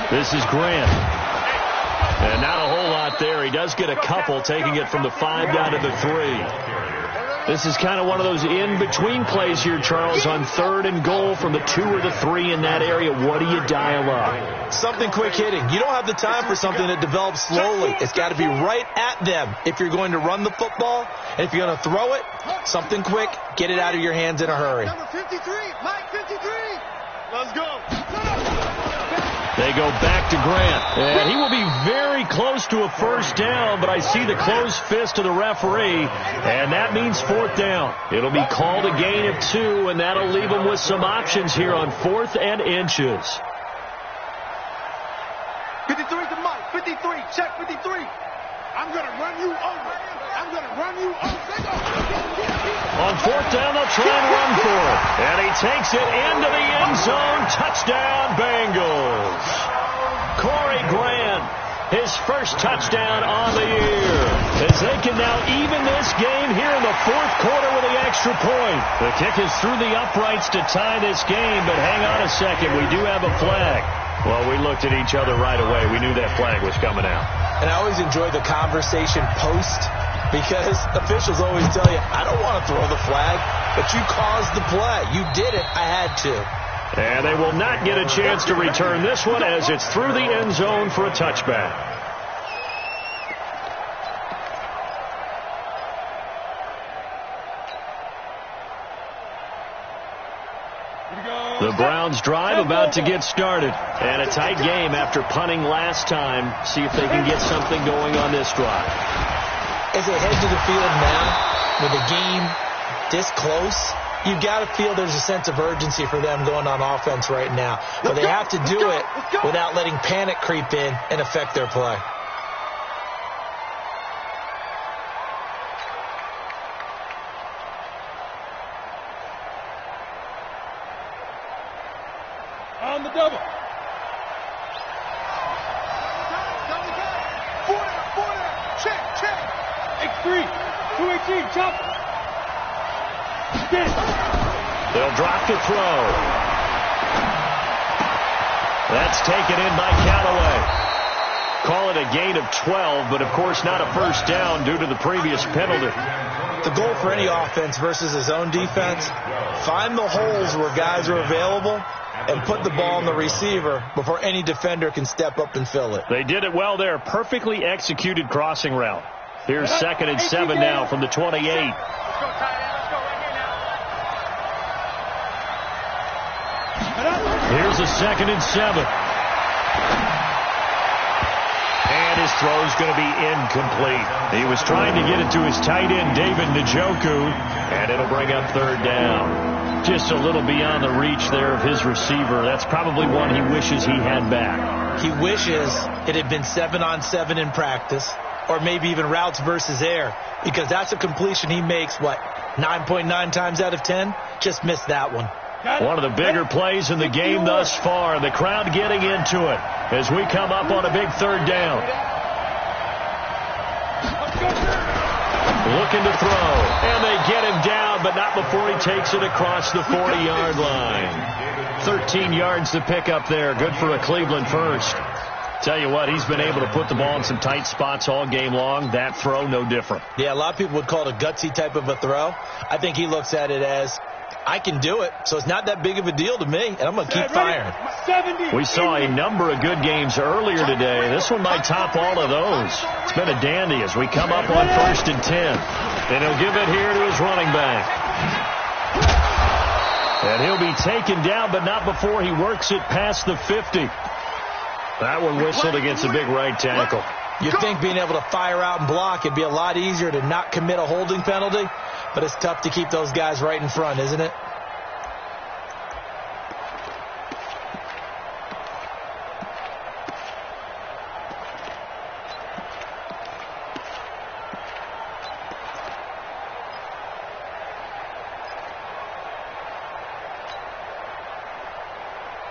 [SPEAKER 2] This is Grant. And not a whole lot there. He does get a couple, taking it from the 5 down to the 3. This is kind of one of those in-between plays here, Charles, on third and goal from the 2 or the 3 in that area. What do you dial up?
[SPEAKER 1] Something quick hitting. You don't have the time for something that develops slowly. It's got to be right at them if you're going to run the football. And if you're going to throw it, something quick, get it out of your hands in a hurry.
[SPEAKER 6] Number 53, Mike 53.
[SPEAKER 3] Let's go.
[SPEAKER 2] They go back to Grant, and he will be very close to a first down, but I see the closed fist of the referee, and that means fourth down. It'll be called a gain of 2, and that'll leave them with some options here on 4th and inches.
[SPEAKER 6] 53 to Mike, 53, check 53. I'm going to run you over. I'm going to run you over.
[SPEAKER 2] On fourth down, they'll try and run for it. And he takes it into the end zone. Touchdown, Bengals. Corey Grant, his first touchdown on the year. As they can now even this game here in the 4th quarter with the extra point. The kick is through the uprights to tie this game, but hang on a second. We do have a flag. Well, we looked at each other right away. We knew that flag was coming out.
[SPEAKER 1] And I always enjoy the conversation post because officials always tell you, I don't want to throw the flag, but you caused the play. You did it. I had to.
[SPEAKER 2] And they will not get a chance to return this one as it's through the end zone for a touchback. The Browns drive about to get started. And a tight game after punting last time. See if they can get something going on this drive.
[SPEAKER 1] As they head to the field now, with the game this close, you've got to feel there's a sense of urgency for them going on offense right now. But they have to do it without letting panic creep in and affect their play.
[SPEAKER 4] On the double.
[SPEAKER 6] Check.
[SPEAKER 4] X3, 218, chop. Spin.
[SPEAKER 2] They'll drop to throw. That's taken in by Callaway. Call it a gain of 12, but of course not a first down due to the previous penalty.
[SPEAKER 1] The goal for any offense versus his own defense, find the holes where guys are available and put the ball on the receiver before any defender can step up and fill it.
[SPEAKER 2] They did it well there. Perfectly executed crossing route. Here's 2nd and 7 now from the 28.
[SPEAKER 6] Let's go, tight end. Let's go right here now.
[SPEAKER 2] Here's a 2nd and 7. And his throw's going to be incomplete. He was trying to get it to his tight end, David Njoku, and it'll bring up 3rd down. Just a little beyond the reach there of his receiver. That's probably one he wishes he had back.
[SPEAKER 1] He wishes it had been 7-on-7 in practice, or maybe even routes versus air, because that's a completion he makes, 9.9 times out of 10? Just missed that one.
[SPEAKER 2] One of the bigger plays in the game thus far. The crowd getting into it as we come up on a big 3rd down. Looking to throw, and they get him down, but not before he takes it across the 40-yard line. 13 yards to pick up there. Good for a Cleveland first. Tell you what, he's been able to put the ball in some tight spots all game long. That throw, no different.
[SPEAKER 1] Yeah, a lot of people would call it a gutsy type of a throw. I think he looks at it as, I can do it, so it's not that big of a deal to me, and I'm going to keep firing.
[SPEAKER 2] We saw a number of good games earlier today. This one might top all of those. It's been a dandy as we come up on 1st and 10. And he'll give it here to his running back. And he'll be taken down, but not before he works it past the 50. That one whistled against a big right tackle.
[SPEAKER 1] You'd think being able to fire out and block, it'd be a lot easier to not commit a holding penalty, but it's tough to keep those guys right in front, isn't it?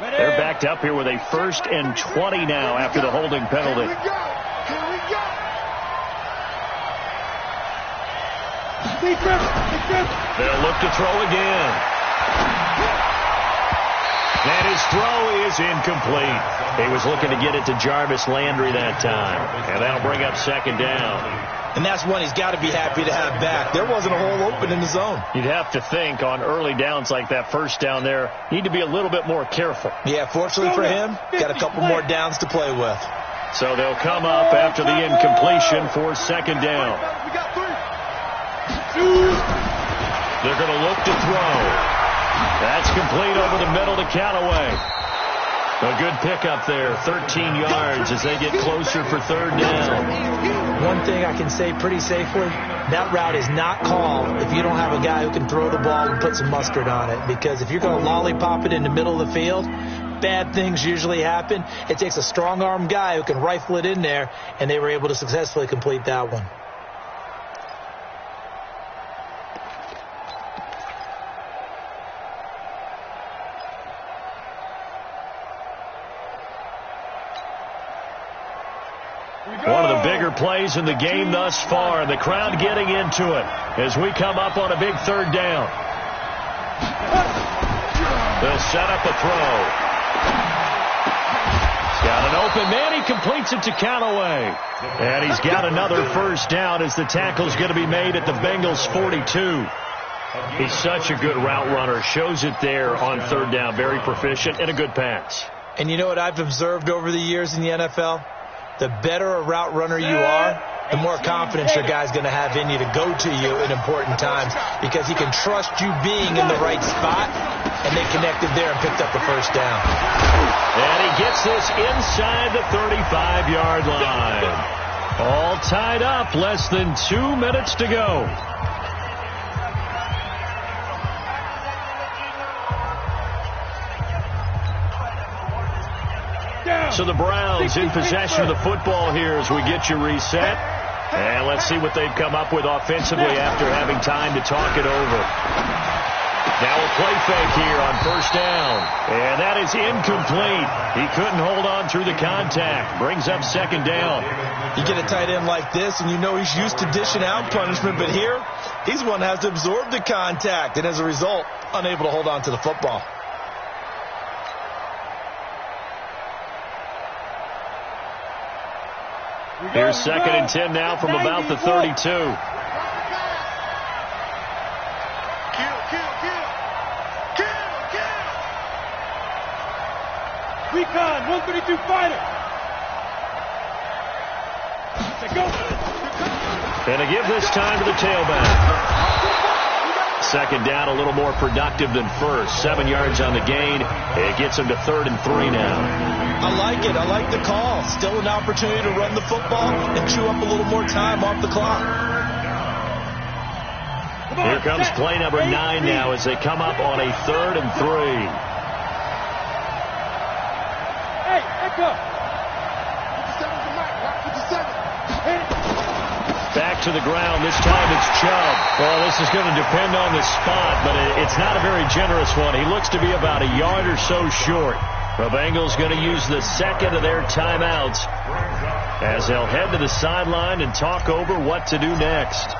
[SPEAKER 2] They're backed up here with a 1st and 20 now after the holding penalty.
[SPEAKER 3] Here we go.
[SPEAKER 2] They'll look to throw again. And his throw is incomplete. He was looking to get it to Jarvis Landry that time. And that'll bring up 2nd down.
[SPEAKER 1] And that's one he's got to be happy to have back. There wasn't a hole open in the zone.
[SPEAKER 2] You'd have to think on early downs like that 1st down there, need to be a little bit more careful.
[SPEAKER 1] Yeah, fortunately for him, got a couple more downs to play with.
[SPEAKER 2] So they'll come up after the incompletion for 2nd down.
[SPEAKER 3] We got 3.
[SPEAKER 2] They're going to look to throw. That's complete over the middle to Callaway. A good pickup there, 13 yards as they get closer for 3rd down.
[SPEAKER 1] One thing I can say pretty safely, that route is not called if you don't have a guy who can throw the ball and put some mustard on it. Because if you're going to lollipop it in the middle of the field, bad things usually happen. It takes a strong-arm guy who can rifle it in there, and they were able to successfully complete that one.
[SPEAKER 2] One of the bigger plays in the game thus far, and the crowd getting into it as we come up on a big 3rd down. They'll set up a throw. He's got an open man. He completes it to Callaway. And he's got another 1st down as the tackle's going to be made at the Bengals 42. He's such a good route runner. Shows it there on 3rd down. Very proficient and a good pass.
[SPEAKER 1] And you know what I've observed over the years in the NFL? The better a route runner you are, the more confidence your guy's going to have in you to go to you in important times because he can trust you being in the right spot, and they connected there and picked up the 1st down.
[SPEAKER 2] And he gets this inside the 35-yard line. All tied up, less than 2 minutes to go. So the Browns in possession of the football here as we get you reset. And let's see what they've come up with offensively after having time to talk it over. Now a play fake here on 1st down. And that is incomplete. He couldn't hold on through the contact. Brings up 2nd down.
[SPEAKER 1] You get a tight end like this, and you know he's used to dishing out punishment, but here, he's one that has to absorb the contact, and as a result, unable to hold on to the football.
[SPEAKER 2] Here's 2nd and 10 now from about the 32.
[SPEAKER 3] Kill.
[SPEAKER 4] Recon, 132 fighter. Let's go.
[SPEAKER 2] And to give this time to the tailback. 2nd down, a little more productive than 1st. 7 yards on the gain. It gets him to 3rd and 3 now.
[SPEAKER 1] I like it. I like the call. Still an opportunity to run the football and chew up a little more time off the clock.
[SPEAKER 2] Here comes play number 9 now as they come up on a 3rd and 3.
[SPEAKER 4] Hey, echo.
[SPEAKER 2] Back to the ground. This time it's Chubb. Well, this is going to depend on the spot, but it's not a very generous one. He looks to be about a yard or so short. The Bengals going to use the 2nd of their timeouts as they'll head to the sideline and talk over what to do next.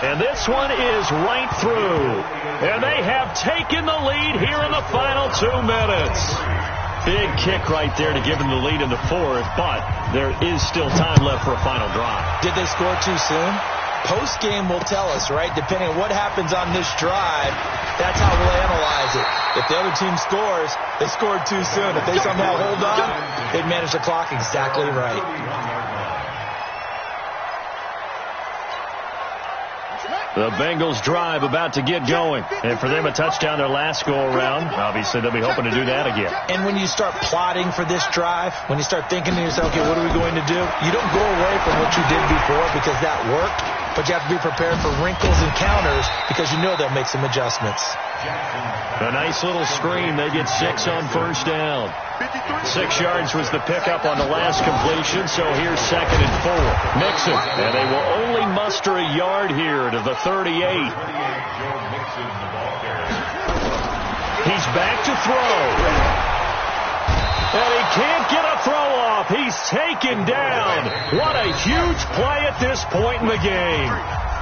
[SPEAKER 2] And this one is right through. And they have taken the lead here in the final 2 minutes. Big kick right there to give them the lead in the fourth, but there is still time left for a final drive.
[SPEAKER 1] Did they score too soon? Post-game will tell us, right? Depending on what happens on this drive, that's how we'll analyze it. If the other team scores, they scored too soon. If they somehow hold on, they'd manage the clock exactly right.
[SPEAKER 2] The Bengals drive about to get going. And for them, a touchdown their last go-around. Obviously, they'll be hoping to do that again.
[SPEAKER 1] And when you start plotting for this drive, when you start thinking to yourself, okay, what are we going to do? You don't go away from what you did before because that worked, but you have to be prepared for wrinkles and counters because you know they'll make some adjustments.
[SPEAKER 2] A nice little screen. They get 6 on first down. 6 yards was the pickup on the last completion, so here's 2nd and 4. Mixon, and they will only muster a yard here to the 38. He's back to throw. And he can't get a throw off. He's taken down. What a huge play at this point in the game.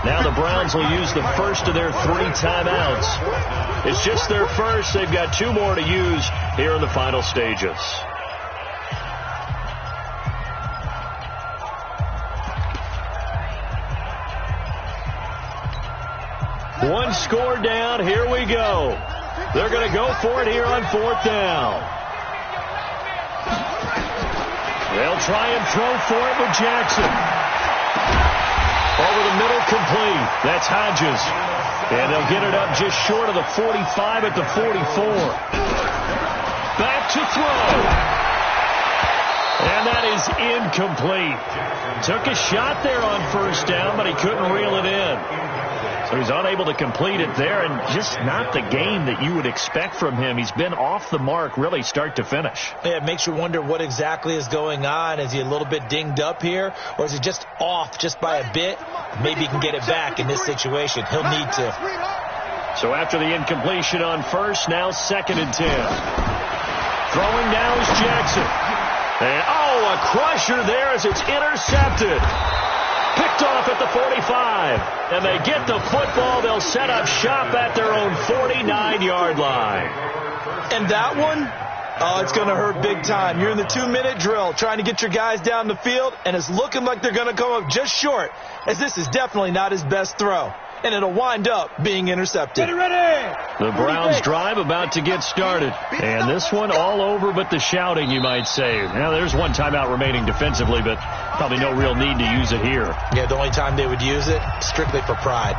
[SPEAKER 2] Now the Browns will use the first of their 3 timeouts. It's just their first. They've got 2 more to use here in the final stages. One score down. Here we go. They're going to go for it here on 4th down. They'll try and throw for it with Jackson. Over the middle, complete. That's Hodges. And they'll get it up just short of the 45 at the 44. Back to throw. And that is incomplete. Took a shot there on first down, but he couldn't reel it in. So he's unable to complete it there, and just not the game that you would expect from him. He's been off the mark really start to finish.
[SPEAKER 1] Yeah, it makes you wonder what exactly is going on. Is he a little bit dinged up here, or is he just off just by a bit? Maybe he can get it back in this situation. He'll need to.
[SPEAKER 2] So after the incompletion on first, now 2nd and 10. Throwing now is Jackson. And, a crusher there as it's intercepted. Picked off at the 45. And they get the football. They'll set up shop at their own 49-yard line.
[SPEAKER 1] And that one, it's going to hurt big time. You're in the 2-minute drill trying to get your guys down the field, and it's looking like they're going to come up just short, as this is definitely not his best throw. And it'll wind up being intercepted.
[SPEAKER 4] Ready.
[SPEAKER 2] The Browns drive about to get started. And this one all over but the shouting, you might say. Now, there's one timeout remaining defensively, but probably no real need to use it here.
[SPEAKER 1] Yeah, the only time they would use it, strictly for pride.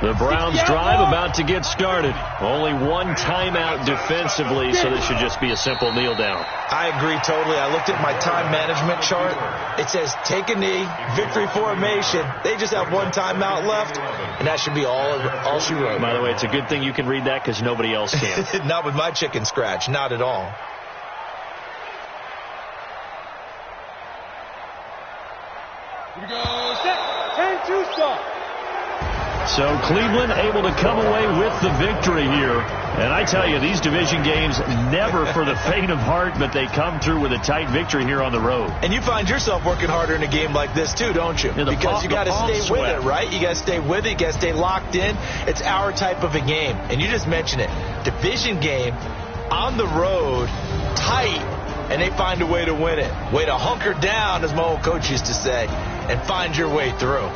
[SPEAKER 2] The Browns drive about to get started. Only one timeout defensively, so this should just be a simple kneel down.
[SPEAKER 1] I agree totally. I looked at my time management chart. It says take a knee, victory formation. They just have one timeout left, and that should be all she wrote.
[SPEAKER 2] By the way, it's a good thing you can read that because nobody else can.
[SPEAKER 1] Not with my chicken scratch. Not at all.
[SPEAKER 4] Here we go. Set. 10-2 start.
[SPEAKER 2] So Cleveland able to come away with the victory here. And I tell you, these division games never for the faint of heart, but they come through with a tight victory here on the road.
[SPEAKER 1] And you find yourself working harder in a game like this too, don't you? Because you got to stay with it, right? You got to stay with it. You got to stay locked in. It's our type of a game. And you just mentioned it. Division game on the road, tight, and they find a way to win it. Way to hunker down, as my old coach used to say, and find your way through.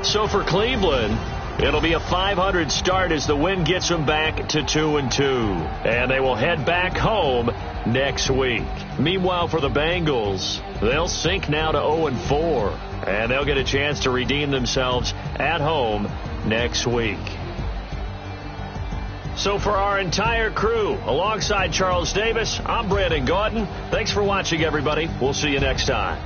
[SPEAKER 2] So for Cleveland, it'll be a .500 start as the win gets them back to 2-2. And they will head back home next week. Meanwhile, for the Bengals, they'll sink now to 0-4. And they'll get a chance to redeem themselves at home next week. So for our entire crew, alongside Charles Davis, I'm Brandon Gautin. Thanks for watching, everybody. We'll see you next time.